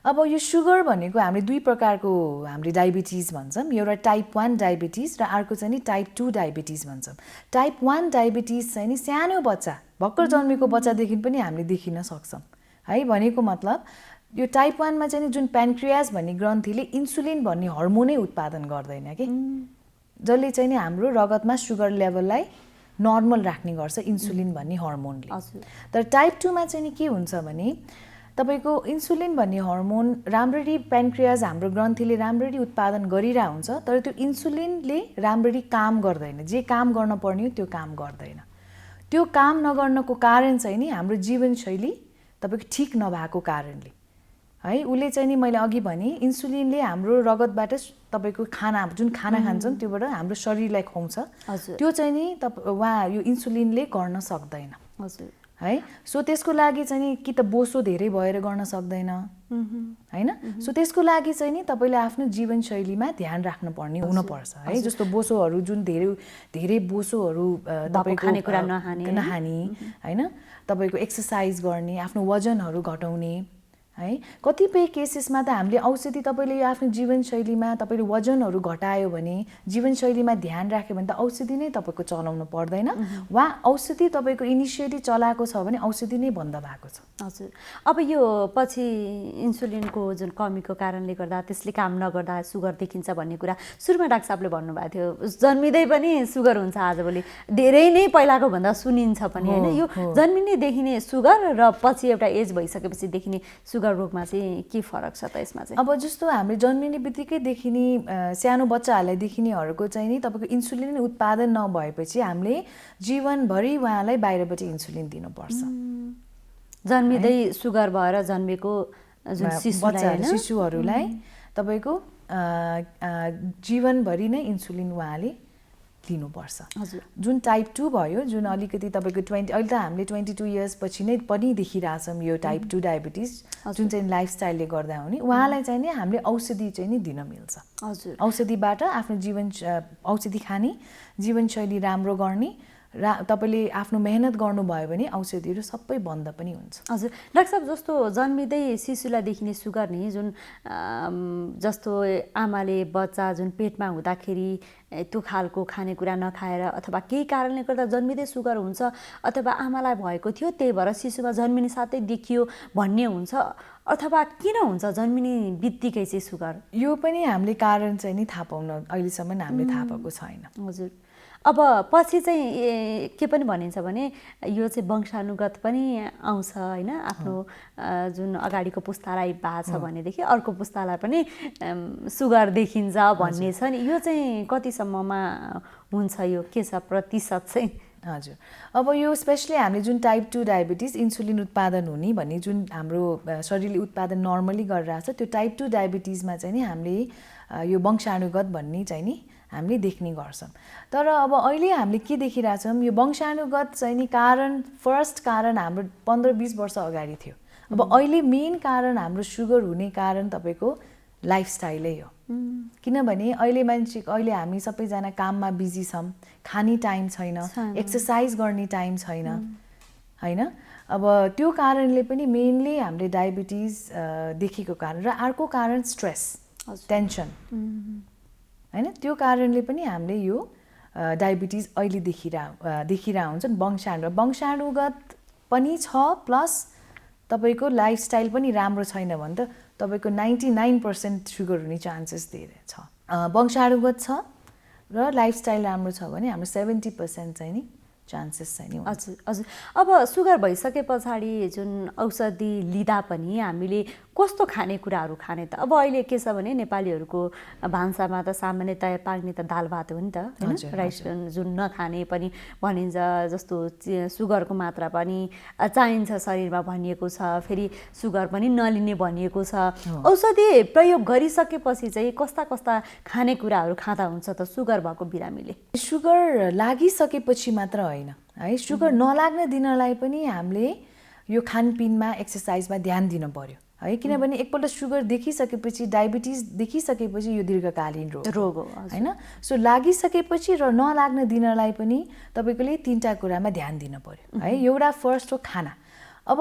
अब यो सुगर भनेको हामीले दुई प्रकारको हामीले डायबिटिज भन्छौँ एउटा टाइप 1 डायबिटिज र अर्को चाहिँ नि टाइप 2 डायबिटिज भन्छौँ टाइप 1 डायबिटिज चाहिँ नि सानो बच्चा भर्खर जन्मेको बच्चादेखि पनि हामीले देखिन सक्छौँ है भनेको मतलब यो टाइप 1 मा चाहिँ नि जुन प्यानक्रियास भन्ने ग्रन्थीले इन्सुलिन भन्ने हर्मोनै उत्पादन गर्दैन के जसले चाहिँ नि हाम्रो रगतमा सुगर लेभललाई नर्मल राख्ने गर्छ इन्सुलिन भन्ने हर्मोनले तर टाइप 2 मा चाहिँ नि के हुन्छ भने तपाईको इन्सुलिन भन्ने हर्मोन राम्ररी प्यानक्रियास हाम्रो ग्रन्थीले राम्ररी उत्पादन गरिरहेको हुन्छ तर त्यो इन्सुलिनले राम्ररी काम गर्दैन जे काम गर्न पर्ने हो त्यो काम गर्दैन त्यो काम नगर्नको कारण चाहिँ नि हाम्रो जीवनशैली तपाईको ठिक नभएको कारणले है उसले चाहिँ नि मैले अघि भने इन्सुलिनले हाम्रो रगतबाट तपाईको खाना जुन खाना खान्छौँ त्योबाट हाम्रो शरीरलाई खुवाउँछ त्यो चाहिँ नि यो इन्सुलिनले गर्न सक्दैन हजुर है सो त्यसको लागि चाहिँ नि कि त बोसो धेरै भएर गर्न सक्दैन हैन सो त्यसको लागि चाहिँ नि तपाईले आफ्नो जीवनशैलीमा ध्यान राख्न पर्ने हुनुपर्छ है जस्तो बोसोहरू जुन धेरै बोसोहरू तपाईको खानेकुरा नखाने हैन तपाईको एक्सर्साइज गर्ने आफ्नो वजनहरू घटाउने है कतिपय केसेसमा त हामीले औषधि तपाईले आफ्नो जीवनशैलीमा तपाईले वजनहरू घटायो भने जीवनशैलीमा ध्यान राख्यो भने त औषधि नै तपाईको चलाउनु पर्दैन वा औषधि तपाईको इनिशियली चलाएको छ भने औषधि नै बन्द भएको छ हजुर अब यो पछि इन्सुलिनको जुन कमीको कारणले गर्दा त्यसले काम नगर्दा सुगर देखिन्छ भन्ने कुरा सुरुमा डाक्टर साहबले भन्नुभएको थियो जन्मिँदै पनि सुगर हुन्छ आजभोलि धेरै नै पहिलाको भन्दा सुनिन्छ पनि हैन यो जन्मिँदै देखिने सुगर र पछि एउटा एज भइसकेपछि देखिने सुगर रोगमा चाहिँ के फरक छ त यसमा चाहिँ अब जस्तो हामीले जन्मिने बित्तिकै देखिने सानो बच्चाहरूलाई देखिनेहरूको चाहिँ नि तपाईको इन्सुलिन उत्पादन नभएपछि हामीले जीवनभरि उहाँलाई बाहिरबाट इन्सुलिन दिनुपर्छ जन्मिँदै सुगर भएर जन्मेको जुन शिशुहरूलाई तपाईको जीवनभरि नै इन्सुलिन उहाँले लिनुपर्छ जुन टाइप 2 भयो जुन अलिकति तपाईको 20 अहिले त हामीले 22 इयर्स पछि नै पनि देखिरहेछौँ यो टाइप 2 डायबिटिज जुन चाहिँ लाइफस्टाइलले गर्दा हुने उहाँलाई चाहिँ नि हामीले औषधि चाहिँ नि दिन मिल्छ हजुर औषधिबाट आफ्नो औषधि खाने जीवनशैली राम्रो गर्ने तपाईँले आफ्नो मेहनत गर्नुभयो भने औषधिहरू सबै बन्द पनि हुन्छ। हजुर डाक्टर साहब, जस्तो जन्मिँदै शिशुलाई देखिने सुगर नि जुन जस्तो आमाले बच्चा जुन पेटमा हुँदाखेरि त्यो खालको खानेकुरा नखाएर अथवा केही कारणले गर्दा जन्मिँदै सुगर हुन्छ अथवा आमालाई भएको थियो त्यही भएर शिशुमा जन्मिने साथै देखियो भन्ने हुन्छ, अथवा किन हुन्छ जन्मिने बित्तिकै चाहिँ सुगर? यो पनि हामीले कारण चाहिँ नि थाहा पाउन अहिलेसम्म हामीले थाहा पाएको छैन। हजुर, अब पछि चाहिँ के पनि भनिन्छ भने यो चाहिँ वंशानुगत पनि आउँछ होइन, आफ्नो जुन अगाडिको पुस्तालाई भएको छ भनेदेखि अर्को पुस्तालाई पनि सुगर देखिन्छ भन्ने छ नि, यो चाहिँ कतिसम्ममा हुन्छ, यो के छ प्रतिशत चाहिँ? हजुर, अब यो स्पेसली हामीले जुन टाइप 2 डायबिटिज इन्सुलिन उत्पादन हुने भन्ने जुन हाम्रो शरीरले उत्पादन नर्मली गरिरहेछ त्यो टाइप 2 डायबिटिजमा चाहिँ नि हामीले यो वंशानुगत भन्ने चाहिँ नि हामीले देख्ने गर्छौँ। तर अब अहिले हामीले के देखिरहेछौँ, यो वंशानुगत चाहिँ नि कारण फर्स्ट कारण हाम्रो 15-20 वर्ष अगाडि थियो। अब अहिले मेन कारण हाम्रो सुगर हुने कारण तपाईँको लाइफस्टाइलै हो। किनभने अहिले हामी सबैजना काममा बिजी छौँ, खाने टाइम छैन, एक्सर्साइज गर्ने टाइम छैन होइन। अब त्यो कारणले पनि मेनली हामीले डायबिटिज देखेको कारण, र अर्को कारण स्ट्रेस, टेन्सन होइन, त्यो कारणले पनि हामीले यो डायबिटिज अहिले देखिरह हुन्छ। वंशानुगत पनि छ, प्लस तपाईँको लाइफस्टाइल पनि राम्रो छैन भने त तपाईँको 99% सुगर हुने चान्सेस धेरै छ। वंशानुगत छ र लाइफस्टाइल राम्रो छ भने हाम्रो 70% चाहिँ नि चान्सेस चाहिँ नि। हजुर हजुर, अब सुगर भइसके पछाडि जुन औषधि लिँदा पनि हामीले कस्तो खानेकुराहरू खाने त? अब अहिले के छ भने नेपालीहरूको भान्सामा त सामान्यतया पाक्ने त दाल भात हो नि त होइन, राइस जुन नखाने पनि भनिन्छ, जस्तो सुगरको मात्रा पनि चाहिन्छ शरीरमा भनिएको छ, फेरि सुगर पनि नलिने भनिएको छ। औषधि प्रयोग गरिसकेपछि चाहिँ कस्ता कस्ता खानेकुराहरू खाँदा हुन्छ त सुगर भएको बिरामीले? सुगर लागिसकेपछि मात्र होइन है, सुगर नलाग्न दिनलाई पनि हामीले यो खानपिनमा एक्सर्साइजमा ध्यान दिन पर्यो है। किनभने एकपल्ट सुगर देखिसकेपछि, डायबिटिज देखिसकेपछि यो दीर्घकालीन रोग हो होइन। सो लागिसकेपछि र नलाग्न दिनलाई पनि तपाईँकोले 3टा कुरामा ध्यान दिन पर्यो है। एउटा फर्स्ट हो खाना। अब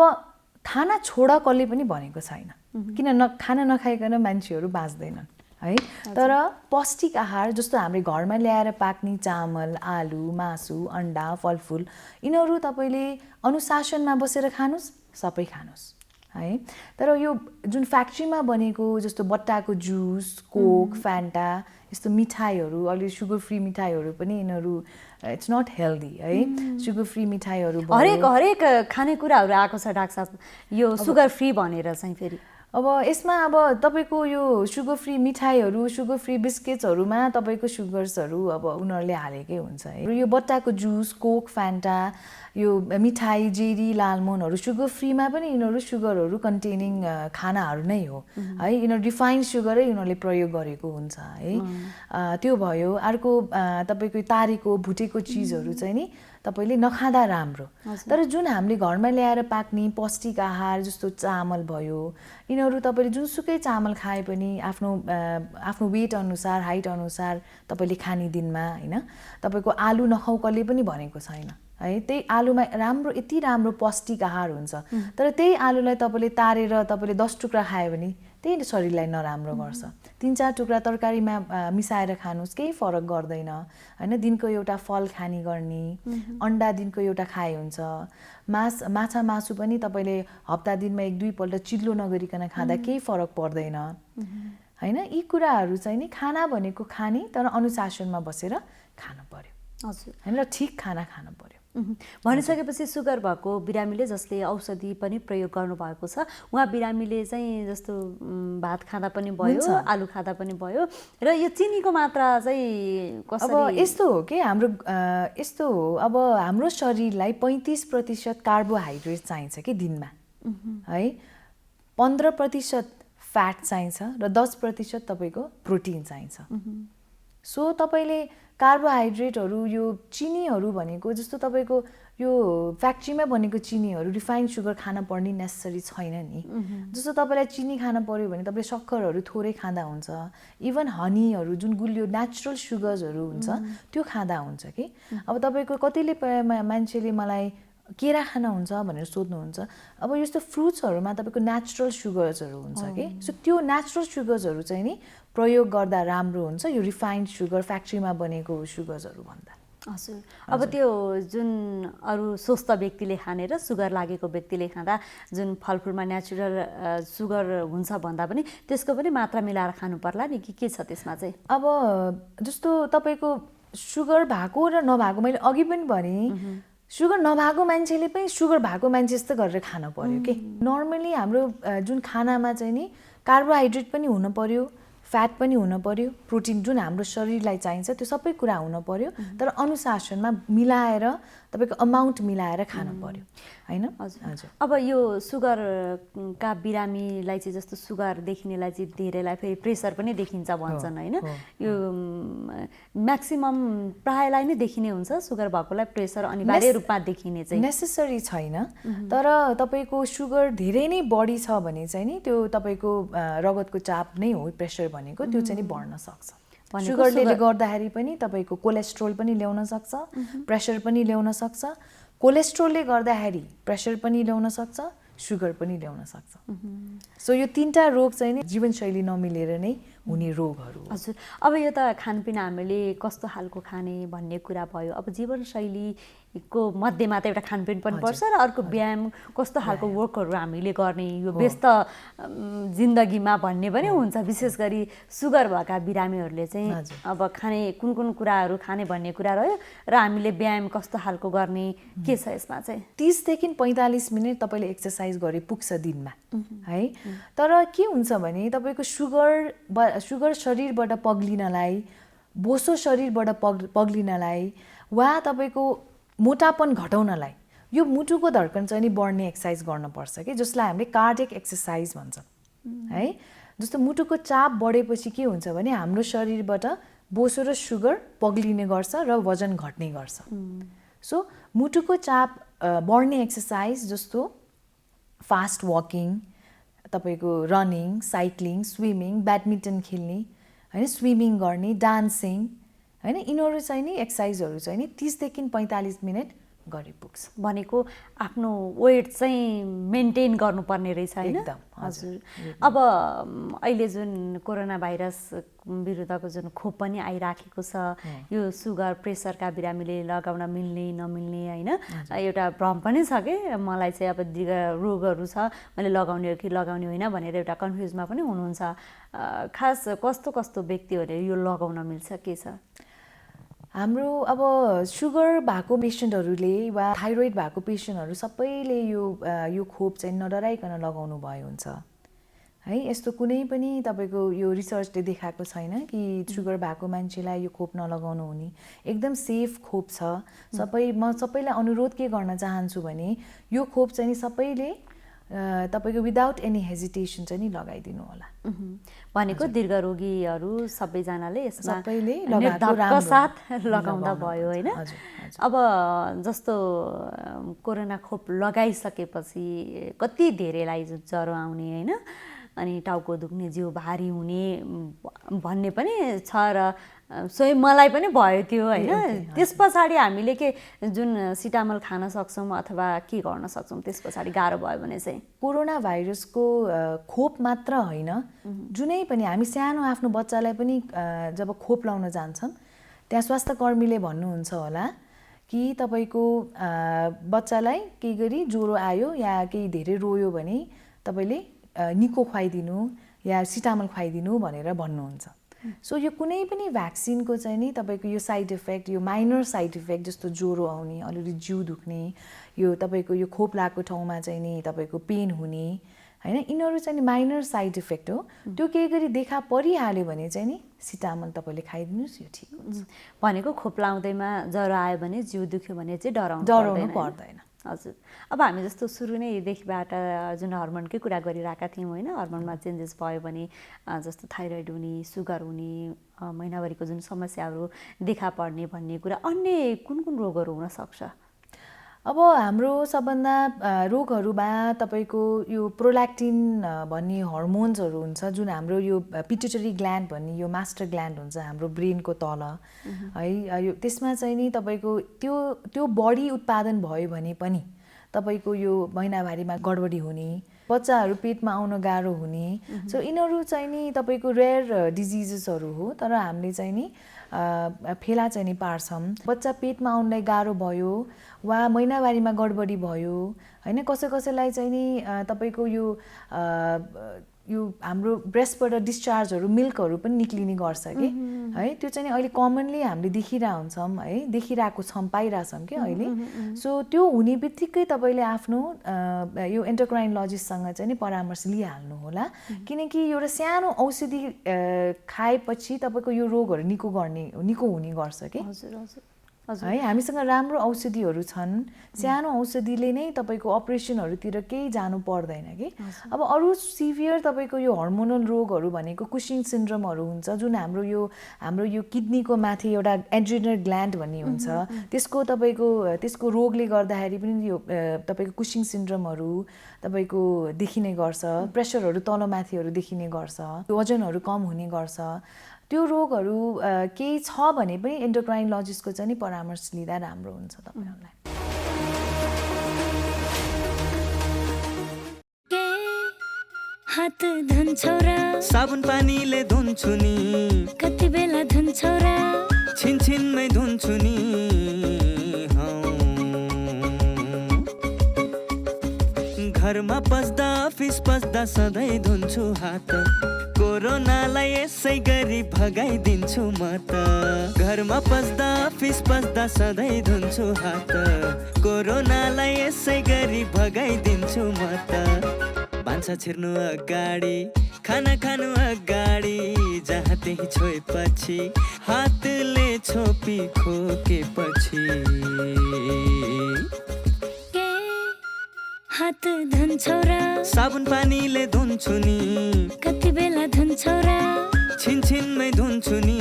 खाना छोड कसले पनि भनेको छैन, किन खाना नखाइकन मान्छेहरू बाँच्दैनन् है। तर पौष्टिक आहार जस्तो हामीले घरमा ल्याएर पाक्ने चामल, आलु, मासु, अन्डा, फलफुल यिनीहरू तपाईँले अनुशासनमा बसेर खानुहोस्, सबै खानुहोस् है। तर यो जुन फ्याक्ट्रीमा बनेको जस्तो बट्टाको जुस, कोक, फ्यान्टा यस्तो मिठाईहरू, अहिले सुगर फ्री मिठाईहरू पनि यिनीहरू इट्स नट हेल्दी है। सुगर फ्री मिठाईहरू हरेक खानेकुराहरू आएको छ डाक्टर साहब यो सुगर फ्री भनेर चाहिँ। फेरि अब यसमा अब तपाईँको यो सुगर फ्री मिठाईहरू, सुगर फ्री बिस्किट्सहरूमा तपाईँको सुगर्सहरू अब उनीहरूले हालेकै हुन्छ है। यो बट्टाको जुस, कोक, फ्यान्टा, यो मिठाई, जेरी, लालमोहनहरू सुगर फ्रीमा पनि यिनीहरू सुगरहरू कन्टेनिङ खानाहरू नै हो है। यिनीहरू रिफाइन्ड सुगरै यिनीहरूले प्रयोग गरेको हुन्छ है। त्यो भयो। अर्को तपाईँको तारेको भुटेको चिजहरू चाहिँ नि तपाईँले नखाँदा राम्रो। तर जुन हामीले घरमा ल्याएर पाक्ने पौष्टिक आहार जस्तो चामल भयो, यिनीहरू तपाईँले जुनसुकै चामल खाए पनि आफ्नो वेट अनुसार, हाइट अनुसार तपाईँले खाने दिनमा होइन। तपाईँको आलु नखाऊ कसले पनि भनेको छैन है। त्यही आलुमा यति राम्रो पौष्टिक आहार हुन्छ, तर त्यही आलुलाई तपाईँले तारेर तपाईँले 10 टुक्रा खायो भने त्यही शरीरलाई नराम्रो गर्छ। 3-4 टुक्रा तरकारीमा मिसाएर खानुहोस्, केही फरक गर्दैन होइन। दिनको एउटा फल खाने गर्ने, अन्डा दिनको एउटा खाए हुन्छ। माछा मासु पनि तपाईँले हप्ता दिनमा 1-2 पल्ट चिल्लो नगरिकन खाँदा केही फरक पर्दैन होइन। यी कुराहरू चाहिँ नि खाना भनेको खाने, तर अनुशासनमा बसेर खानु पर्यो होइन, र ठिक खाना खानु पर्यो। भनिसकेपछि सुगर भएको बिरामीले जसले औषधि पनि प्रयोग गर्नुभएको छ, उहाँ बिरामीले चाहिँ जस्तो भात खाँदा पनि भयो, आलु खाँदा पनि भयो, र यो चिनीको मात्रा चाहिँ कसरी? अब यस्तो हो कि यस्तो हो, अब हाम्रो शरीरलाई 35% कार्बोहाइड्रेट चाहिन्छ कि दिनमा है। 15% फ्याट चाहिन्छ र 10% तपाईँको प्रोटिन चाहिन्छ सो तपाईँले कार्बोहाइड्रेटहरू यो चिनीहरू भनेको जस्तो तपाईँको यो फ्याक्ट्रीमा बनेको चिनीहरू रिफाइन्ड सुगर खान पर्ने नेसेसरी छैन नि। जस्तो तपाईँलाई चिनी खान पर्यो भने तपाईँले सक्खरहरू थोरै खाँदा हुन्छ, इभन हनीहरू जुन गुलियो नेचुरल सुगर्सहरू हुन्छ त्यो खाँदा हुन्छ कि। अब तपाईँको कतिले मान्छेले मलाई केरा खान हुन्छ भनेर सोध्नुहुन्छ। अब यस्तो फ्रुट्सहरूमा तपाईँको नेचुरल सुगर्सहरू हुन्छ कि, सो त्यो नेचुरल सुगर्सहरू चाहिँ नि प्रयोग गर्दा राम्रो हुन्छ यो रिफाइन्ड सुगर फ्याक्ट्रीमा बनेको सुगर्सहरू भन्दा। हजुर, अब त्यो जुन अरू स्वस्थ व्यक्तिले खाने र सुगर लागेको व्यक्तिले खाँदा जुन फलफुलमा नेचुरल सुगर हुन्छ भन्दा पनि त्यसको पनि मात्रा मिलाएर खानु पर्ला नि के छ त्यसमा चाहिँ? अब जस्तो तपाईँको सुगर भएको र नभएको मैले अघि पनि भने सुगर नभएको मान्छेले पनि सुगर भएको मान्छे जस्तो गरेर खान पर्यो कि। नर्मली हाम्रो जुन खानामा चाहिँ नि कार्बोहाइड्रेट पनि हुन पर्यो, फ्याट पनि हुन पर्यो, प्रोटिन जुन हाम्रो शरीरलाई चाहिन्छ त्यो सबै कुरा हुन पर्यो, तर अनुशासनमा मिलाएर तपाईँको अमाउन्ट मिलाएर खानु पर्यो हैन। हजुर, अब यो सुगरका बिरामीलाई चाहिँ जस्तो सुगर देखिनेलाई चाहिँ धेरैलाई फेरि प्रेसर पनि देखिन्छ भन्छन् हैन। यो म्याक्सिमम प्रायलाई नै देखिने हुन्छ सुगर भएकोलाई प्रेसर अनिवार्य रूपमा देखिने चाहिँ नेसेसरी छैन, तर तपाईँको सुगर धेरै नै बढी छ भने चाहिँ नि त्यो तपाईँको रगतको चाप नै हो प्रेसर भनेको, त्यो चाहिँ नि बढ्न सक्छ। सुगरले गर्दाखेरि पनि तपाईँको कोलेस्ट्रोल पनि ल्याउन सक्छ, प्रेसर पनि ल्याउन सक्छ, कोलेस्ट्रोलले गर्दाखेरि प्रेसर पनि ल्याउन सक्छ, सुगर पनि ल्याउन सक्छ। सो यो तीनटा रोग चाहिँ नि जीवनशैली नमिलेर नै हुने रोगहरू। हजुर, अब यो त खानपिन हामीले कस्तो खालको खाने भन्ने कुरा भयो। अब जीवनशैलीको मध्येमा त एउटा खानपिन पनि पर्छ र अर्को व्यायाम कस्तो खालको वर्कहरू हामीले गर्ने यो व्यस्त जिन्दगीमा भन्ने पनि हुन्छ। विशेष गरी सुगर भएका बिरामीहरूले चाहिँ अब खाने कुन कुन कुराहरू खाने भन्ने कुरा रह्यो र हामीले व्यायाम कस्तो खालको गर्ने के छ यसमा चाहिँ? 30 देखि 45 मिनट तपाईँले एक्सर्साइज गरे पुग्छ दिनमा है। तर के हुन्छ भने तपाईँको सुगर शरीरबाट पग्लिनलाई, बोसो शरीरबाट पग्लिनलाई वा तपाईँको मोटापन घटाउनलाई यो मुटुको धड्कन चाहिँ नि बढ्ने एक्सर्साइज गर्नुपर्छ कि, जसलाई हामीले कार्डियक एक्सर्साइज भन्छ है। जस्तो मुटुको चाप बढेपछि के हुन्छ भने हाम्रो शरीरबाट बोसो र सुगर पग्लिने गर्छ र वजन घट्ने गर्छ। सो मुटुको चाप बढ्ने एक्सर्साइज जस्तो फास्ट वकिङ, तपाईँको रनिङ, साइक्लिङ, स्विमिङ, ब्याडमिन्टन खेल्ने हैन, स्विमिङ गर्ने, डान्सिङ हैन, यिनीहरू चाहिँ नि एक्सर्साइजहरू चाहिँ नि 30 देखि 45 मिनट गरे पुग्छ। भनेको आफ्नो वेट चाहिँ मेन्टेन गर्नुपर्ने रहेछ हैन? एकदम। हजुर, अब अहिले जुन कोरोना भाइरस विरुद्धको जुन खोप पनि आइराखेको छ, यो सुगर प्रेसरका बिरामीले लगाउन मिल्ने नमिल्ने हैन, एउटा भ्रम पनि छ कि मलाई चाहिँ अब रोगहरू छ मैले लगाउने हो कि लगाउने होइन भनेर एउटा कन्फ्युजमा पनि हुनुहुन्छ। खास कस्तो कस्तो व्यक्तिहरूले यो लगाउन मिल्छ के छ? हाम्रो अब सुगर भएको पेसेन्टहरूले वा थाइरोइड भएको पेसेन्टहरू सबैले यो खोप चाहिँ नडराइकन लगाउनु भयो हुन्छ है। यस्तो कुनै पनि तपाईँको यो रिसर्चले देखाएको छैन कि सुगर भएको मान्छेलाई यो खोप नलगाउनु हुने, एकदम सेफ खोप छ। म सबैलाई अनुरोध के गर्न चाहन्छु भने यो खोप चाहिँ नि सबैले तपाईँको विदाउट एनी हेजिटेसन चाहिँ नि लगाइदिनु होला। भनेको दीर्घरोगीहरू सबैजनाले यसमा सबैले निर्धक्क साथ लगाउँदा भयो हैन। अब जस्तो कोरोना खोप लगाइसकेपछि कति धेरैलाई ज्वरो आउने हैन, अनि टाउको दुख्ने, जिउ भारी हुने भन्ने पनि छ र स्वयं मलाई पनि भयो त्यो हैन। त्यस पछाडि हामीले के जुन सिटामल खान सक्छौँ अथवा के गर्न सक्छौँ त्यस पछाडि गाह्रो भयो भने चाहिँ? कोरोना भाइरसको खोप मात्र होइन, जुनै पनि हामी सानो आफ्नो बच्चालाई पनि जब खोप लाउन जान्छौँ त्यहाँ स्वास्थ्य कर्मीले भन्नुहुन्छ होला कि तपाईँको बच्चालाई केही गरी ज्वरो आयो या केही धेरै रोयो भने तपाईँले निको खुवाइदिनु या सिटामल खुवाइदिनु भनेर भन्नुहुन्छ। सो यो कुनै पनि भ्याक्सिनको चाहिँ नि तपाईँको यो साइड इफेक्ट, यो माइनर साइड इफेक्ट जस्तो ज्वरो आउने, अलिअलि जिउ दुख्ने, यो तपाईँको यो खोप लागेको ठाउँमा चाहिँ नि तपाईँको पेन हुने हैन, यिनीहरू चाहिँ नि माइनर साइड इफेक्ट हो। त्यो केही गरी देखा परिहाल्यो भने चाहिँ नि सिटामल तपाईँले खाइदिनुहोस्, यो ठिक हुन्छ। भनेको खोप लाउँदैमा ज्वरो आयो भने, जिउ दुख्यो भने चाहिँ डराउनु पर्दैन। हजुर। अब हामी जस्तो सुरु नैदेखिबाट जुन हर्मोनकै कुरा गरिरहेका थियौँ होइन, हर्मोनमा चेन्जेस भयो भने जस्तो थाइरोइड हुने, सुगर हुने, महिनावारीको जुन समस्याहरू देखा पर्ने भन्ने कुरा, अन्य कुन कुन रोगहरू हुनसक्छ? अब हाम्रो सबभन्दा रोगहरूमा तपाईँको यो प्रोल्याक्टिन भन्ने हर्मोन्सहरू हुन्छ जुन हाम्रो यो पिट्युटरी ग्ल्यान्ड भन्ने यो मास्टर ग्ल्यान्ड हुन्छ हाम्रो ब्रेनको तल है, यो त्यसमा चाहिँ नि तपाईँको त्यो बढी उत्पादन भयो भने पनि तपाईँको यो महिनावारीमा गडबडी हुने, बच्चाहरू पेटमा आउन गाह्रो हुने, सो यिनीहरू चाहिँ नि तपाईँको रेयर डिजिजेसहरू हो, तर हामीले चाहिँ नि फेला चाहिँ नि पार्छौँ। बच्चा पेटमा आउनलाई गाह्रो भयो वा महिनावारीमा गडबडी भयो होइन, कसैलाई चाहिँ नि तपाईँको यो हाम्रो ब्रेस्टबाट डिस्चार्जहरू मिल्कहरू पनि निक्लिने गर्छ कि है, त्यो चाहिँ अहिले कमनली हामीले देखिरहेको छौँ पाइरहेछौँ कि अहिले। सो त्यो हुने बित्तिकै तपाईँले आफ्नो यो एन्डोक्राइनोलोजिस्टसँग चाहिँ नि परामर्श लिइहाल्नु होला, किनकि एउटा सानो औषधि खाएपछि तपाईँको यो रोगहरू निको हुने गर्छ कि है। हामीसँग राम्रो औषधिहरू छन्, सानो औषधिले नै तपाईँको अपरेसनहरूतिर केही जानु पर्दैन कि। अब अरू सिभियर तपाईँको यो हर्मोनल रोगहरू भनेको कुशिङ सिन्ड्रोमहरू हुन्छ, जुन हाम्रो यो किडनीको माथि एउटा एड्रिनल ग्ल्यान्ड भन्ने हुन्छ, त्यसको रोगले गर्दाखेरि पनि यो तपाईँको कुशिङ सिन्ड्रोमहरू तपाईँको देखिने गर्छ, प्रेसरहरू तलमाथिहरू देखिने गर्छ, वजनहरू कम हुने गर्छ। त्यो रोगहरू केही छ भने पनि एन्डोक्राइनोलोजिस्टको चाहिँ नि परामर्श लिँदा राम्रो हुन्छ तपाईँहरूलाई। हात धुन्छौ र साबुन पानीले धुन्छु नि, कति बेला धुन्छौ र छिनछिनमै धुन्छु नि, घरमा पस्दा अफिस पस्दा सधैँ धुन्छु हात, कोरोनालाई यसै गरी भगाइदिन्छु म त, घरमा पस्दा अफिस पस्दा सधैँ धुन्छु हात, कोरोनालाई यसै गरी भगाइदिन्छु म त, भान्सा छिर्नु अगाडि खाना खानु अगाडि जहाँ त्यही छोएपछि हातले छोपी खोकेपछि, हात धुन्छौ र साबुन पानीले धुन्छु नि, कति बेला धुन्छौ र छिनछिनमै धुन्छु नि।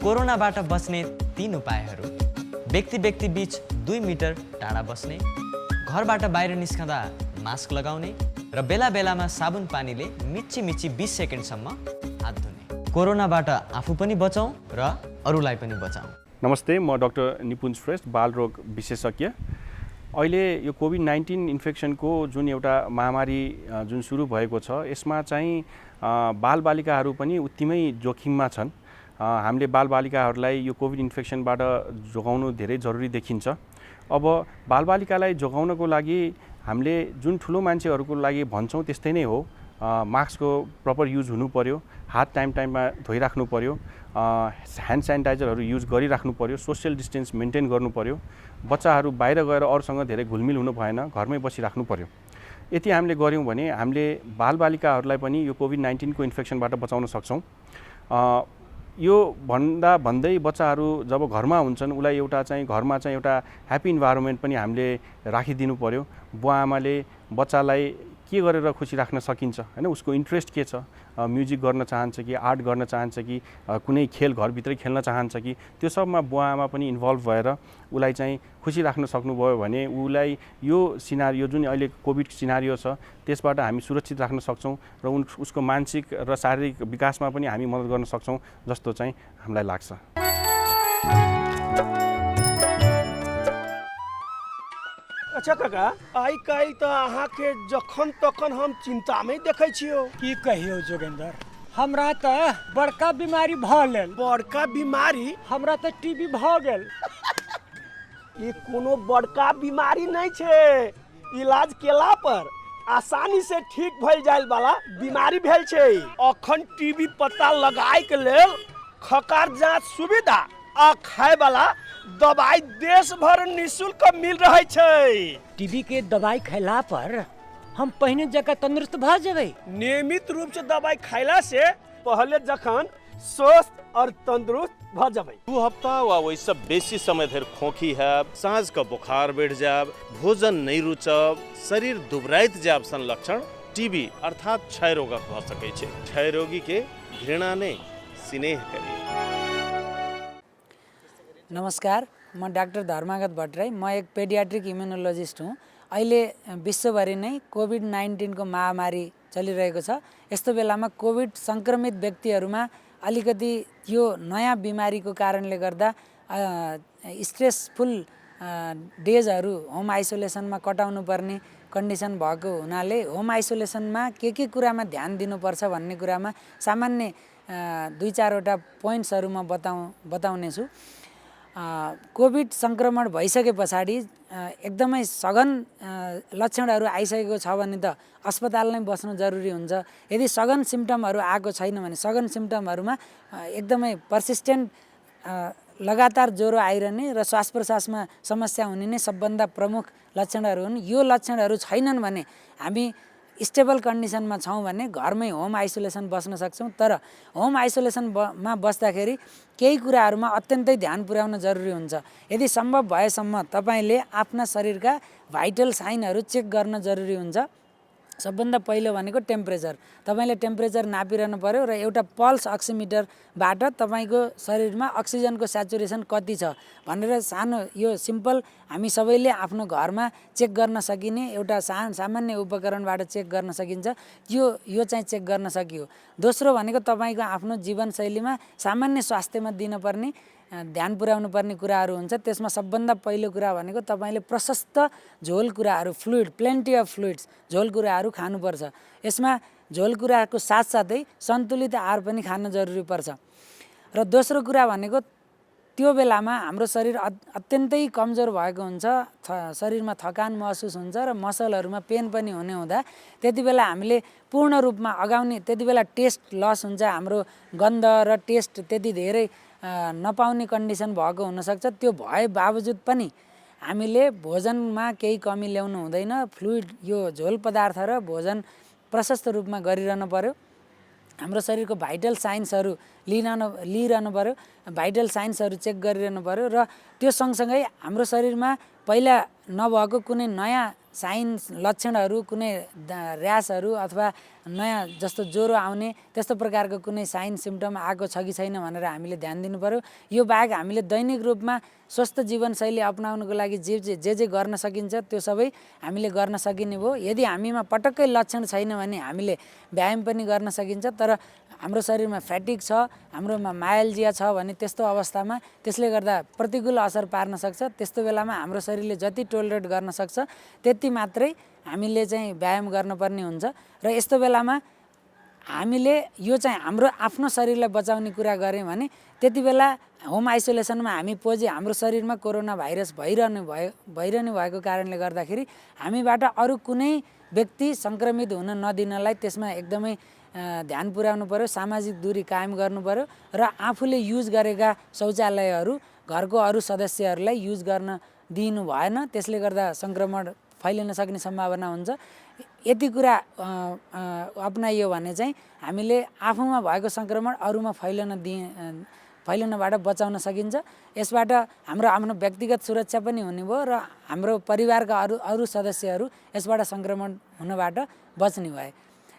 कोरोनाबाट बच्ने 3 उपायहरू: व्यक्ति बीच 2 मिटर टाढा बस्ने, घरबाट बाहिर निस्कँदा मास्क लगाउने र बेला बेलामा साबुन पानीले मिची 20 सेकेन्डसम्म हात धुने। कोरोनाबाट आफू पनि बचौँ र अरूलाई पनि बचाउँ। नमस्ते, म डाक्टर निपुञ्ज श्रेष्ठ, बालरोग विशेषज्ञ। अहिले यो कोभिड-19 इन्फेक्सनको जुन एउटा महामारी जुन सुरु भएको छ, यसमा चाहिँ बालबालिकाहरू पनि उत्तिमै जोखिममा छन्। हामीले बालबालिकाहरूलाई यो कोभिड इन्फेक्सनबाट जोगाउनु धेरै जरुरी देखिन्छ। अब बालबालिकालाई जोगाउनको लागि हामीले जुन ठुलो मान्छेहरूको लागि भन्छौँ त्यस्तै नै हो। मास्कको प्रपर युज हुनु पर्यो, हात टाइममा धोइराख्नु पर्यो, ह्यान्ड सेनिटाइजरहरू युज गरिराख्नु पर्यो, सोसियल डिस्टेन्स मेन्टेन गर्नु पर्यो, बच्चाहरू बाहिर गएर अरूसँग धेरै घुलमिल हुनु भएन, घरमै बसिराख्नु पर्यो। यति हामीले गऱ्यौँ भने हामीले बालबालिकाहरूलाई पनि यो कोभिड-19 को इन्फेक्सनबाट बचाउन सक्छौँ। यो भन्दै बच्चाहरू जब घरमा हुन्छन् उसलाई घरमा चाहिँ एउटा ह्याप्पी इन्भाइरोमेन्ट पनि हामीले राखिदिनु पर्यो। बुवा आमाले बच्चालाई के गरेर खुसी राख्न सकिन्छ हैन, उसको इन्ट्रेस्ट के छ, म्युजिक गर्न चाहन्छ कि आर्ट गर्न चाहन्छ कि कुनै खेल घरभित्रै खेल्न चाहन्छ कि, त्यो सबमा बुवा आमा पनि इन्भल्भ भएर उसलाई चाहिँ खुसी राख्न सक्नुभयो भने उसलाई यो सिनारियो जुन अहिले कोभिड सिनारियो छ त्यसबाट हामी सुरक्षित राख्न सक्छौँ र उसको मानसिक र शारीरिक विकासमा पनि हामी मद्दत गर्न सक्छौँ जस्तो चाहिँ हामीलाई लाग्छ। अच्छा काका, आइ काल्हि तऽ अहाँके जखन तखन हम चिंतामे देखै छियौ। की कहियौ जोगेंद्र, हमरा तऽ बड़का बीमारी भऽ गेल। बड़का बीमारी? हमरा तऽ टीबी भऽ गेल। ई कोनो बड़का बीमारी नहीं छै, इलाज केला पर आसानी से ठीक भइल जाय वाला बीमारी भेल छै। अखन टीबी पता लगाय के लेल खकार जांच सुविधा आ खाय वाला दवाई देश भर निःशुल्क मिल रहे छै। टीबी के दवाई खैला पर हम पहले जगह तंदुरुस्त भऽ जेबै। नियमित रूप से दवाई खैला से पहले जखन स्वस्थ और तंदुरुस्त भ जबै। 2 हफ्ता वा वैसे बेसी समय धरि खोखी हैब, साँझ का बुखार बढ़ जाब, भोजन नहीं रुचब, शरीर दुबराइत जाब सन लक्षण टीबी अर्थात क्षय रोगक भ सकै छै। क्षय रोगी के घृणा नै स्नेह करी। नमस्कार, म डाक्टर धर्मागत भट्टराई, म एक पेडियाट्रिक इम्युनोलोजिस्ट हुँ। अहिले विश्वभरि नै कोभिड-19 को महामारी चलिरहेको छ। यस्तो बेलामा कोभिड सङ्क्रमित व्यक्तिहरूमा अलिकति यो नयाँ बिमारीको कारणले गर्दा स्ट्रेसफुल डेजहरू होम आइसोलेसनमा कटाउनु पर्ने कन्डिसन भएको हुनाले होम आइसोलेसनमा के कुरामा ध्यान दिनुपर्छ भन्ने कुरामा सामान्य 2-4 वटा पोइन्ट्सहरू म बताउने छु। कोभिड सङ्क्रमण भइसके पछाडि एकदमै सघन लक्षणहरू आइसकेको छ भने त अस्पताल नै बस्नु जरुरी हुन्छ। यदि सघन सिम्टमहरू आएको छैन भने सघन सिम्टमहरूमा एकदमै पर्सिस्टेन्ट लगातार ज्वरो आइरहने र श्वास प्रश्वासमा समस्या हुने नै सबभन्दा प्रमुख लक्षणहरू हुन्। यो लक्षणहरू छैनन् भने हामी स्टेबल कन्डिसनमा छौँ भने घरमै होम आइसोलेसन बस्न सक्छौँ। तर होम आइसोलेसनमा बस्दाखेरि केही कुराहरूमा अत्यन्तै ध्यान पुर्याउन जरुरी हुन्छ। यदि सम्भव भएसम्म तपाईँले आफ्ना शरीरका भाइटल साइनहरू चेक गर्न जरुरी हुन्छ। सबभन्दा पहिलो भनेको टेम्परेचर। तपाईँले टेम्परेचर नापिरहनु पर्यो र एउटा पल्स अक्सिमिटरबाट तपाईँको शरीरमा अक्सिजनको स्याचुरेसन कति छ भनेर सानो यो सिम्पल हामी सबैले आफ्नो घरमा चेक गर्न सकिने एउटा सामान्य उपकरणबाट चेक गर्न सकिन्छ। यो चाहिँ चेक गर्न सकियो। दोस्रो भनेको तपाईँको आफ्नो जीवनशैलीमा सामान्य स्वास्थ्यमा दिनुपर्ने ध्यान पुर्याउनु पर्ने कुराहरू हुन्छ। त्यसमा सबभन्दा पहिलो कुरा भनेको तपाईँले प्रशस्त झोल कुराहरू प्लेन्टी अफ फ्लुइड्स झोल कुराहरू खानुपर्छ। यसमा झोल कुराको साथसाथै सन्तुलित आहार पनि खान जरुरी पर्छ। र दोस्रो कुरा भनेको त्यो बेलामा हाम्रो शरीर अत्यन्तै कमजोर भएको हुन्छ, शरीरमा थकान महसुस हुन्छ र मसलहरूमा पेन पनि हुने हुँदा त्यति बेला हामीले पूर्ण रूपमा अगाउने त्यति बेला टेस्ट लस हुन्छ। हाम्रो गन्ध र टेस्ट त्यति धेरै नपाउने कन्डिसन भएको हुनसक्छ। त्यो भए बावजुद पनि हामीले भोजनमा केही कमी ल्याउनु हुँदैन। फ्लुइड यो झोल पदार्थ र भोजन प्रशस्त रूपमा गरिरहनु पर्यो। हाम्रो शरीरको भाइटल साइन्सहरू लिइरहनु पर्यो, भाइटल साइन्सहरू चेक गरिरहनु पर्यो र त्यो सँगसँगै हाम्रो शरीरमा पहिला नभएको कुनै नयाँ साइन्स लक्षणहरू कुनै र्यासहरू अथवा नयाँ जस्तो ज्वरो आउने त्यस्तो प्रकारको कुनै साइन सिम्टम आएको छ कि छैन भनेर हामीले ध्यान दिनु पर्यो। यो बाहेक हामीले दैनिक रूपमा स्वस्थ जीवनशैली अपनाउनुको लागि जे गर्न सकिन्छ त्यो सबै हामीले गर्न सकिने भयो। यदि हामीमा पटक्कै लक्षण छैन भने हामीले व्यायाम पनि गर्न सकिन्छ। तर हाम्रो शरीरमा फ्याटिक छ, हाम्रोमा मायल्जिया छ भने त्यस्तो अवस्थामा त्यसले गर्दा प्रतिकूल असर पार्न सक्छ। त्यस्तो बेलामा हाम्रो शरीरले जति टोलरेट गर्न सक्छ त्यति मात्रै हामीले चाहिँ व्यायाम गर्नुपर्ने हुन्छ। र यस्तो बेलामा हामीले यो चाहिँ हाम्रो आफ्नो शरीरलाई बचाउने कुरा गऱ्यौँ भने त्यति बेला होम आइसोलेसनमा हामी हाम्रो शरीरमा कोरोना भाइरस भइरहने भएको कारणले गर्दाखेरि हामीबाट अरू कुनै व्यक्ति सङ्क्रमित हुन नदिनलाई त्यसमा एकदमै ध्यान पुर्याउनु पर्यो। सामाजिक दूरी कायम गर्नु पर्यो र आफूले युज गरेका शौचालयहरू घरको अरू सदस्यहरूलाई युज गर्न दिनु भएन। त्यसले गर्दा सङ्क्रमण फैलिन सक्ने सम्भावना हुन्छ। यति कुरा अपनाइयो भने चाहिँ हामीले आफूमा भएको सङ्क्रमण अरूमा फैलनबाट बचाउन सकिन्छ। यसबाट हाम्रो व्यक्तिगत सुरक्षा पनि हुने भयो र हाम्रो परिवारका अरू सदस्यहरू यसबाट सङ्क्रमण हुनबाट बच्ने भए।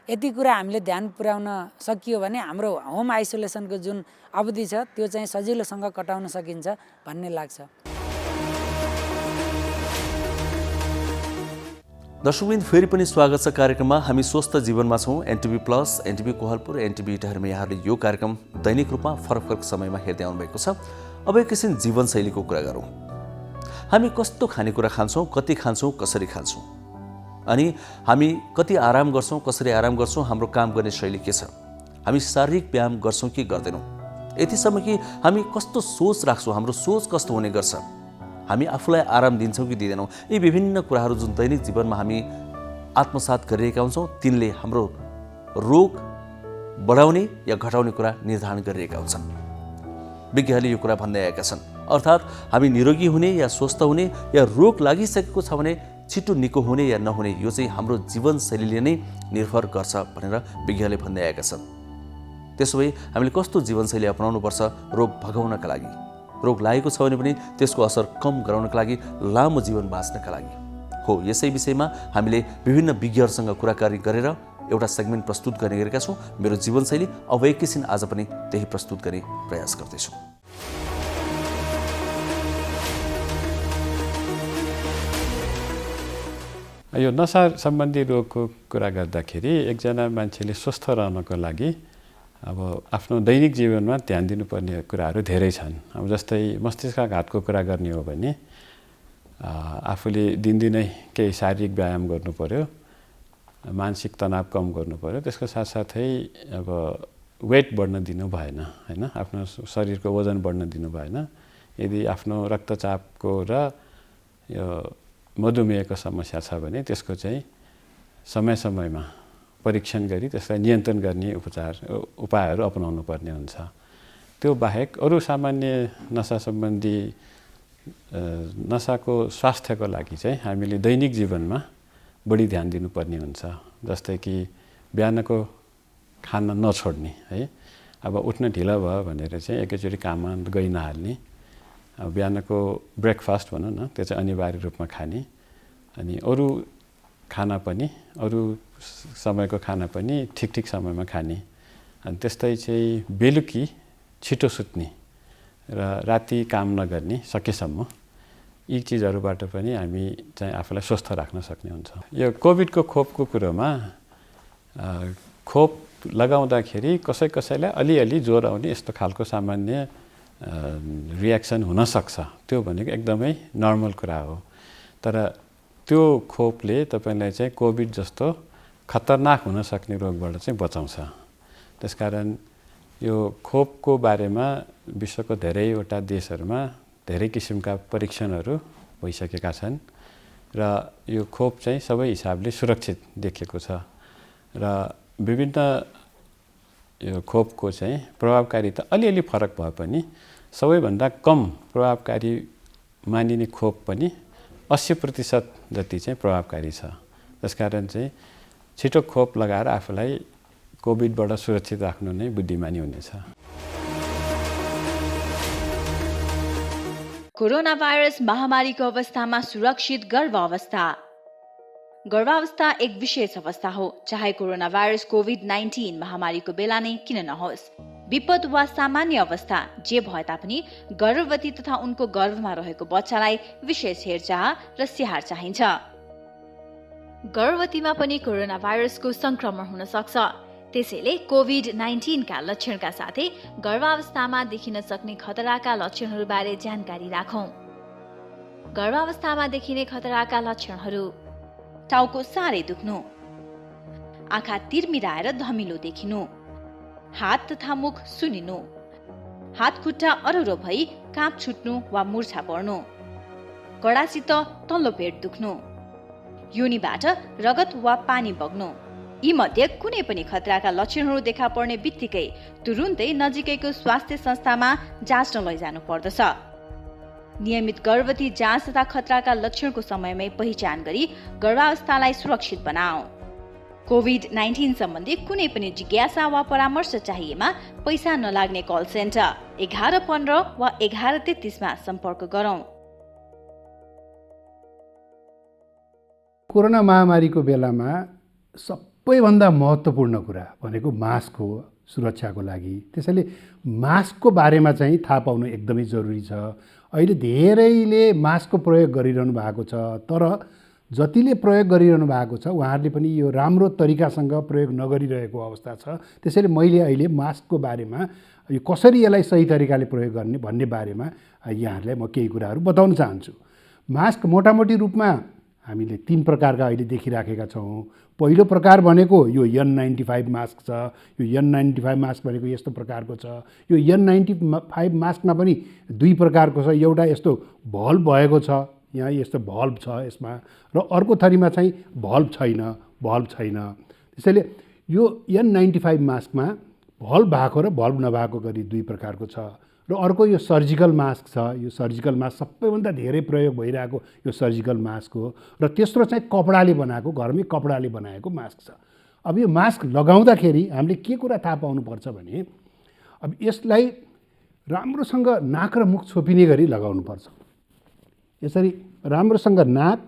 यति कुरा हामीले ध्यान पुर्याउन सकियो भने हाम्रो होम आइसोलेसनको जुन अवधि छ त्यो चाहिँ सजिलोसँग कटाउन सकिन्छ भन्ने लाग्छ। दर्शकवृन्द, फेरि पनि स्वागत छ कार्यक्रममा। हामी स्वस्थ जीवनमा छौँ। NTV plus, NTV Kohalpur, NTV इटारमा यहाँहरूले यो कार्यक्रम दैनिक रूपमा फरक समयमा हेर्दै आउनुभएको छ। अब एकैछिन जीवनशैलीको कुरा गरौँ। हामी कस्तो खानेकुरा खान्छौँ, कति खान्छौँ, कसरी खान्छौँ, अनि हामी कति आराम गर्छौँ, कसरी आराम गर्छौँ, हाम्रो काम गर्ने शैली के छ, हामी शारीरिक व्यायाम गर्छौँ कि गर्दैनौँ, यतिसम्म कि हामी कस्तो सोच राख्छौँ, हाम्रो सोच कस्तो हुने गर्छ, हामी आफूलाई आराम दिन्छौँ कि दिँदैनौँ, यी विभिन्न कुराहरू जुन दैनिक जीवनमा हामी आत्मसात गरिरहेका हुन्छौँ तिनले हाम्रो रोग बढाउने या घटाउने कुरा निर्धारण गरिरहेका हुन्छन्। विज्ञहरूले यो कुरा भन्दै आएका छन्। अर्थात् हामी निरोगी हुने या स्वस्थ हुने या रोग लागिसकेको छ भने छिटो निको हुने या नहुने यो चाहिँ हाम्रो जीवनशैलीले नै निर्भर गर्छ भनेर विज्ञहरूले भन्दै आएका छन्। त्यसो भए हामीले कस्तो जीवनशैली अपनाउनुपर्छ रोग भगाउनका लागि? रोग लागेको छ भने पनि त्यसको असर कम गराउनका लागि, लामो जीवन बाँच्नका लागि। हो, यसै विषयमा हामीले विभिन्न विज्ञहरूसँग कुराकानी गरेर एउटा सेगमेन्ट प्रस्तुत गर्ने गरेका छौँ। मेरो जीवनशैली अब एकैछिन आज पनि त्यही प्रस्तुत गर्ने प्रयास गर्दैछु। यो नशा सम्बन्धी रोगको कुरा गर्दाखेरि एकजना मान्छेले स्वस्थ रहनको लागि अब आफ्नो दैनिक जीवनमा ध्यान दिनुपर्ने कुराहरू धेरै छन्। अब जस्तै मस्तिष्काघातको कुरा गर्ने हो भने आफूले दिनदिनै केही शारीरिक व्यायाम गर्नु पर्यो, मानसिक तनाव कम गर्नु पर्यो। त्यसको साथसाथै अब वेट बढ्न दिनु भएन, हैन, आफ्नो शरीरको वजन बढ्न दिनु भएन। यदि आफ्नो रक्तचापको र यो मधुमेहको समस्या छ भने त्यसको चाहिँ समय समयमा परीक्षण गरी त्यसलाई नियन्त्रण गर्ने उपायहरू अपनाउनु पर्ने हुन्छ। त्यो बाहेक अरू सामान्य नशा सम्बन्धी नशाको स्वास्थ्यको लागि चाहिँ हामीले दैनिक जीवनमा बढी ध्यान दिनुपर्ने हुन्छ। जस्तै कि बिहानको खाना नछोड्ने, है। अब उठ्न ढिलो भयो भनेर चाहिँ एकैचोटि काममा गइ नहाल्ने। अब बिहानको ब्रेकफास्ट भनौँ न, त्यो चाहिँ अनिवार्य रूपमा खाने। अनि अरू खाना पनि, अरू समयको खाना पनि ठिक समयमा खाने। अनि त्यस्तै चाहिँ बेलुकी छिटो सुत्ने र राति काम नगर्ने सकेसम्म, यी चिजहरूबाट पनि हामी चाहिँ आफूलाई स्वस्थ राख्न सक्ने हुन्छ। यो कोभिडको खोपको कुरोमा खोप लगाउँदाखेरि कसैलाई अलिअलि ज्वरो आउने यस्तो खालको सामान्य रियाक्सन हुनसक्छ। त्यो भनेको एकदमै नर्मल कुरा हो। तर त्यो खोपले तपाईँलाई चाहिँ कोभिड जस्तो खतरनाक हुन सक्ने रोगबाट चाहिँ बचाउँछ। त्यसकारण यो खोपको बारेमा विश्वको धेरैवटा देशहरूमा धेरै किसिमका परीक्षणहरू भइसकेका छन् र यो खोप चाहिँ सबै हिसाबले सुरक्षित देखिएको छ। र विभिन्न यो खोपको चाहिँ प्रभावकारिता अलिअलि फरक भए पनि सबैभन्दा कम प्रभावकारी मानिने खोप पनि 80% जति चाहिँ प्रभावकारी छ। त्यसकारण चाहिँ छिटो खोप लगाएर आफूलाई कोभिडबाट सुरक्षित राख्नु नै बुद्धिमानी हुनेछ। कोरोना भाइरस महामारीको अवस्थामा सुरक्षित गर्भावस्था। गर्भावस्था एक विशेष अवस्था हो, चाहे कोरोना भाइरस कोभिड-19 महामारीको बेला नै किन नहोस्। विपद वा सामान्य अवस्था जे भए तापनि गर्भवती तथा उनको गर्भमा रहेको बच्चालाई विशेष हेरचाह र स्याहार चाहिन्छ। गर्भवतीमा पनि कोरोना भाइरसको संक्रमण हुन सक्छ। त्यसैले कोभिड-19 का लक्षणका साथै गर्भावस्थामा देखिन सक्ने खतराका लक्षणहरूबारे जानकारी राखौं। गर्भावस्थामा देखिने खतराका लक्षणहरू: टाउको साह्रै दुख्नु, आँखा तिरमिराएर धमिलो देखिनु, हात तथा मुख सुनिनु, हात खुट्टा अरुरो भई काँप छुट्नु वा मूर्छा पर्नु, कडासित तल्लो पेट दुख्नु, योनिबाट रगत वा पानी बग्नु। यी मध्ये कुनै पनि खतराका लक्षणहरू देखा पर्ने बित्तिकै तुरुन्तै नजिकैको स्वास्थ्य संस्थामा जाँच्न लैजानु पर्दछ। नियमित गर्भवती जाँच तथा खतराका लक्षणको समयमै पहिचान गरी गर्भावस्थालाई सुरक्षित बनाऊ। कोभिड-19 सम्बन्धी कुनै पनि जिज्ञासा वा परामर्श चाहिएमा पैसा नलाग्ने कल सेन्टर 1115 वा 1133 मा सम्पर्क गरौँ। कोरोना महामारीको बेलामा सबैभन्दा महत्त्वपूर्ण कुरा भनेको मास्क हो सुरक्षाको लागि। त्यसैले मास्कको बारेमा चाहिँ थाहा पाउनु एकदमै जरुरी छ। अहिले धेरैले मास्कको प्रयोग गरिरहनु भएको छ, तर जतिले प्रयोग गरिरहनु भएको छ उहाँहरूले पनि यो राम्रो तरिकासँग प्रयोग नगरिरहेको अवस्था छ। त्यसैले मैले अहिले मास्कको बारेमा यो कसरी यसलाई सही तरिकाले प्रयोग गर्ने भन्ने बारेमा यहाँहरूलाई म केही कुराहरू बताउन चाहन्छु। मास्क मोटामोटी रूपमा हामीले 3 प्रकारका अहिले देखिराखेका छौँ। पहिलो प्रकार भनेको यो N95 मास्क छ। यो N95 मास्क भनेको यस्तो प्रकारको छ। यो N95 मास्कमा पनि 2 प्रकारको छ। एउटा यस्तो भल्भ भएको छ, यहाँ यस्तो भल्भ छ यसमा, र अर्को थरीमा चाहिँ भल्भ छैन। त्यसैले यो N95 मास्कमा भल्भ भएको र भल्भ नभएको गरी 2 प्रकारको छ। र अर्को यो सर्जिकल मास्क छ। यो सर्जिकल मास्क सबैभन्दा धेरै प्रयोग भइरहेको यो सर्जिकल मास्क हो। र तेस्रो चाहिँ कपडाले बनाएको, घरमै कपडाले बनाएको मास्क छ। अब यो मास्क लगाउँदाखेरि हामीले के कुरा थाहा पाउनुपर्छ भने अब यसलाई राम्रोसँग नाक र मुख छोपिने गरी लगाउनुपर्छ। यसरी राम्रोसँग नाक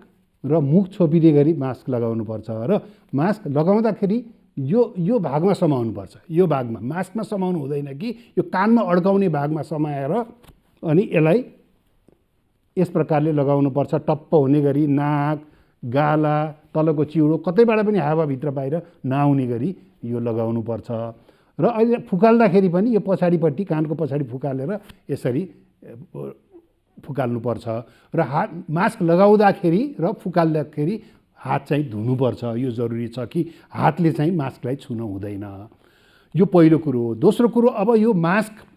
र मुख छोपिने गरी मास्क लगाउनुपर्छ र मास्क लगाउँदाखेरि यो भागमा समाउनुपर्छ। यो भागमा मास्कमा समाउनु हुँदैन कि यो कानमा अड्काउने भागमा समाएर अनि यसलाई यस प्रकारले लगाउनुपर्छ। टप्प हुने गरी नाक, गाला, तलको चिउरो कतैबाट पनि हावाभित्र बाहिर नआउने गरी यो लगाउनुपर्छ। र अहिले फुकाल्दाखेरि पनि यो पछाडिपट्टि कानको पछाडि फुकालेर यसरी फुकाल्नुपर्छ। र मास्क लगाउँदाखेरि र फुकाल्दाखेरि हात चाहिँ धुनुपर्छ। यो जरुरी छ कि हातले चाहिँ मास्कलाई छुन हुँदैन। यो पहिलो कुरो हो। दोस्रो कुरो, अब यो मास्क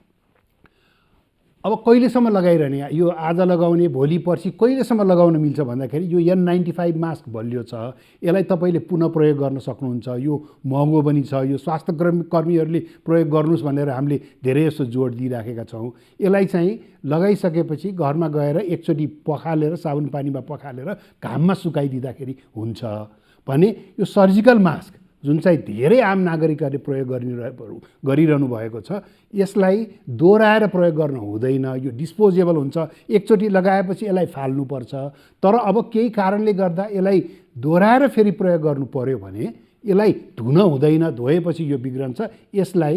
अब कहिलेसम्म लगाइरहने, यो आज लगाउने भोलि पर्सि कहिलेसम्म लगाउन मिल्छ भन्दाखेरि यो N95 मास्क बलियो छ, यसलाई तपाईँले पुनः प्रयोग गर्न सक्नुहुन्छ। यो महँगो पनि छ, यो स्वास्थ्य कर्मीहरूले प्रयोग गर्नुहोस् भनेर हामीले धेरै जस्तो जोड दिइराखेका छौँ। यसलाई चाहिँ लगाइसकेपछि घरमा गएर एकचोटि पखालेर साबुन पानीमा पखालेर घाममा सुकाइदिँदाखेरि हुन्छ भने यो सर्जिकल मास्क जुन चाहिँ धेरै आम नागरिकहरूले प्रयोग गरिरहनु भएको छ, यसलाई दोहोऱ्याएर प्रयोग गर्न हुँदैन। यो डिस्पोजेबल हुन्छ, एकचोटि लगाएपछि यसलाई फाल्नुपर्छ। तर अब केही कारणले गर्दा यसलाई दोहोऱ्याएर फेरि प्रयोग गर्नु पर्यो भने यसलाई धुन हुँदैन, धोएपछि यो बिग्रन्छ। यसलाई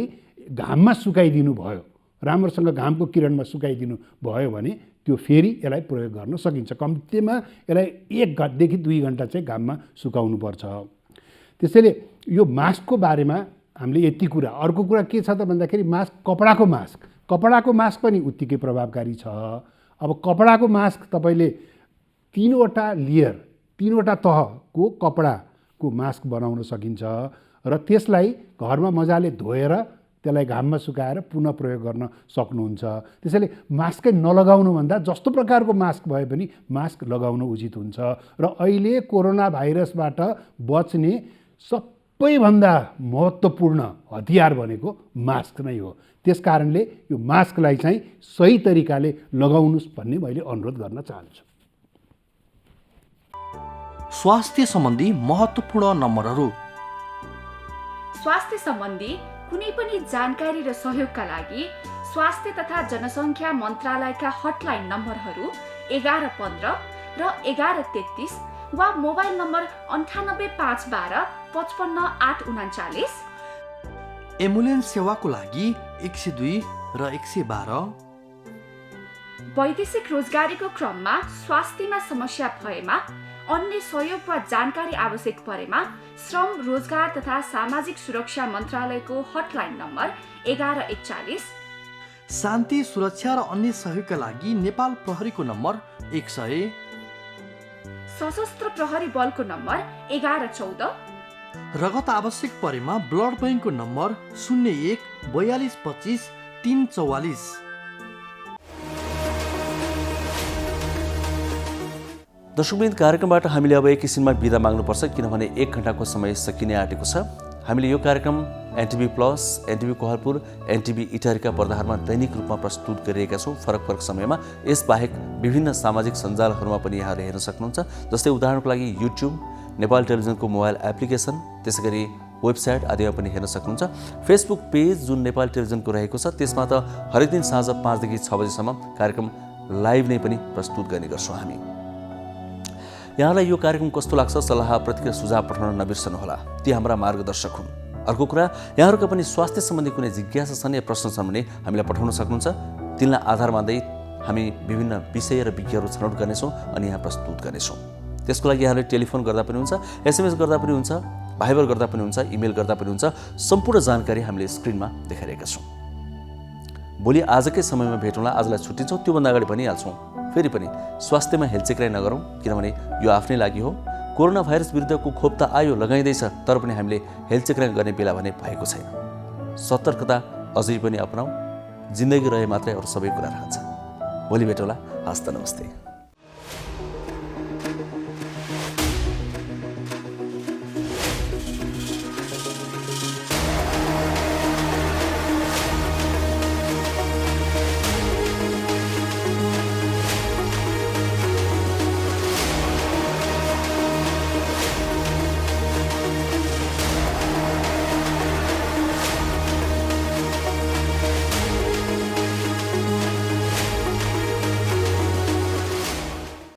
घाममा सुकाइदिनु भयो, राम्रोसँग घामको किरणमा सुकाइदिनु भयो भने त्यो फेरि यसलाई प्रयोग गर्न सकिन्छ। कम्तीमा यसलाई 1 घन्टादेखि 2 घन्टा चाहिँ घाममा सुकाउनुपर्छ। त्यसैले यो मास्कको बारेमा हामीले यति कुरा। अर्को कुरा के छ त भन्दाखेरि कपडाको मास्क पनि उत्तिकै प्रभावकारी छ। अब कपडाको मास्क तपाईँले 3वटा लेयर, 3वटा तहको कपडाको मास्क बनाउन सकिन्छ र त्यसलाई घरमा मजाले धोएर त्यसलाई घाममा सुकाएर पुनः प्रयोग गर्न सक्नुहुन्छ। त्यसैले मास्कै नलगाउनुभन्दा जस्तो प्रकारको मास्क भए पनि मास्क लगाउन उचित हुन्छ। र अहिले कोरोना भाइरसबाट बच्ने सबैभन्दा महत्त्वपूर्ण हतियार भनेको मास्क नै हो। त्यस कारणले यो मास्कलाई चाहिँ सही तरिकाले लगाउनुहोस् भन्ने मैले अनुरोध गर्न चाहन्छु। स्वास्थ्य सम्बन्धी महत्त्वपूर्ण नम्बरहरू। स्वास्थ्य सम्बन्धी कुनै पनि जानकारी र सहयोगका लागि स्वास्थ्य तथा जनसङ्ख्या मन्त्रालयका हटलाइन नम्बरहरू 1115 र 1133 वा मोबाइल नम्बर 985112 55839। एम्बुलेन्स सेवाको लागि 102 र 112। वैदेशिक रोजगारीको क्रममा स्वास्थ्यमा समस्या भएमा, अन्य सहयोग वा जानकारी आवश्यक परेमा श्रम, रोजगार तथा सामाजिक सुरक्षा मन्त्रालयको हटलाइन नम्बर 1141। शान्ति, सुरक्षा र अन्य सहयोगका लागि नेपाल प्रहरीको नम्बर 100। सशस्त्र प्रहरी बलको नम्बर 1114। रगत आवश्यक परेमा ब्लड बैंकको नम्बर 01 42 25 344। दर्शकवृन्द, कार्यक्रमबाट हामीले अब एकैछिनमा बिदा माग्नुपर्छ किनभने 1 घण्टाको समय सकिने आँटेको छ। हामीले यो कार्यक्रम NTV plus, NTV Kohalpur, NTV इटारीका पर्दाहरूमा दैनिक रूपमा प्रस्तुत गरिरहेका छौँ फरक फरक समयमा। यसबाहेक विभिन्न सामाजिक सञ्जालहरूमा पनि यहाँले हेर्न सक्नुहुन्छ। जस्तै उदाहरणको लागि युट्युब, नेपाल टेलिभिजनको मोबाइल एप्लिकेसन, त्यसै गरी वेबसाइट आदिमा पनि हेर्न सक्नुहुन्छ। फेसबुक पेज जुन नेपाल टेलिभिजनको रहेको छ त्यसमा त हरेक दिन साँझ 5 देखि 6 बजेसम्म कार्यक्रम लाइभ नै पनि प्रस्तुत गर्ने गर्छौँ हामी। यहाँलाई यो कार्यक्रम कस्तो लाग्छ सल्लाह, प्रतिक्रिया, सुझाव पठाउन नबिर्सनुहोला। ती हाम्रा मार्गदर्शक हुन्। अर्को कुरा, यहाँहरूका पनि स्वास्थ्य सम्बन्धी कुनै जिज्ञासा छन् या प्रश्न छन् भने हामीलाई पठाउन सक्नुहुन्छ। तिनलाई आधार मान्दै हामी विभिन्न विषय र विज्ञहरू छनौट गर्नेछौँ अनि यहाँ प्रस्तुत गर्नेछौँ। त्यसको लागि यहाँले टेलिफोन गर्दा पनि हुन्छ, SMS गर्दा पनि हुन्छ, भाइबर गर्दा पनि हुन्छ, इमेल गर्दा पनि हुन्छ। सम्पूर्ण जानकारी हामीले स्क्रिनमा देखाइरहेका छौँ। भोलि आजकै समयमा भेटौँला। आजलाई छुट्टिन्छौँ। त्योभन्दा अगाडि भनिहाल्छौँ, फेरि पनि स्वास्थ्यमा हेलचेक्राइ नगरौँ किनभने यो आफ्नै लागि हो। कोरोना भाइरस विरुद्धको खोप त आयो, लगाइँदैछ, तर पनि हामीले हेलचेक्राइ गर्ने बेला भने भएको छैन। सतर्कता अझै पनि अपनाऊ। जिन्दगी रहे मात्रै अरू सबै कुरा रहन्छ। भोलि भेटौँला। हस्त नमस्ते।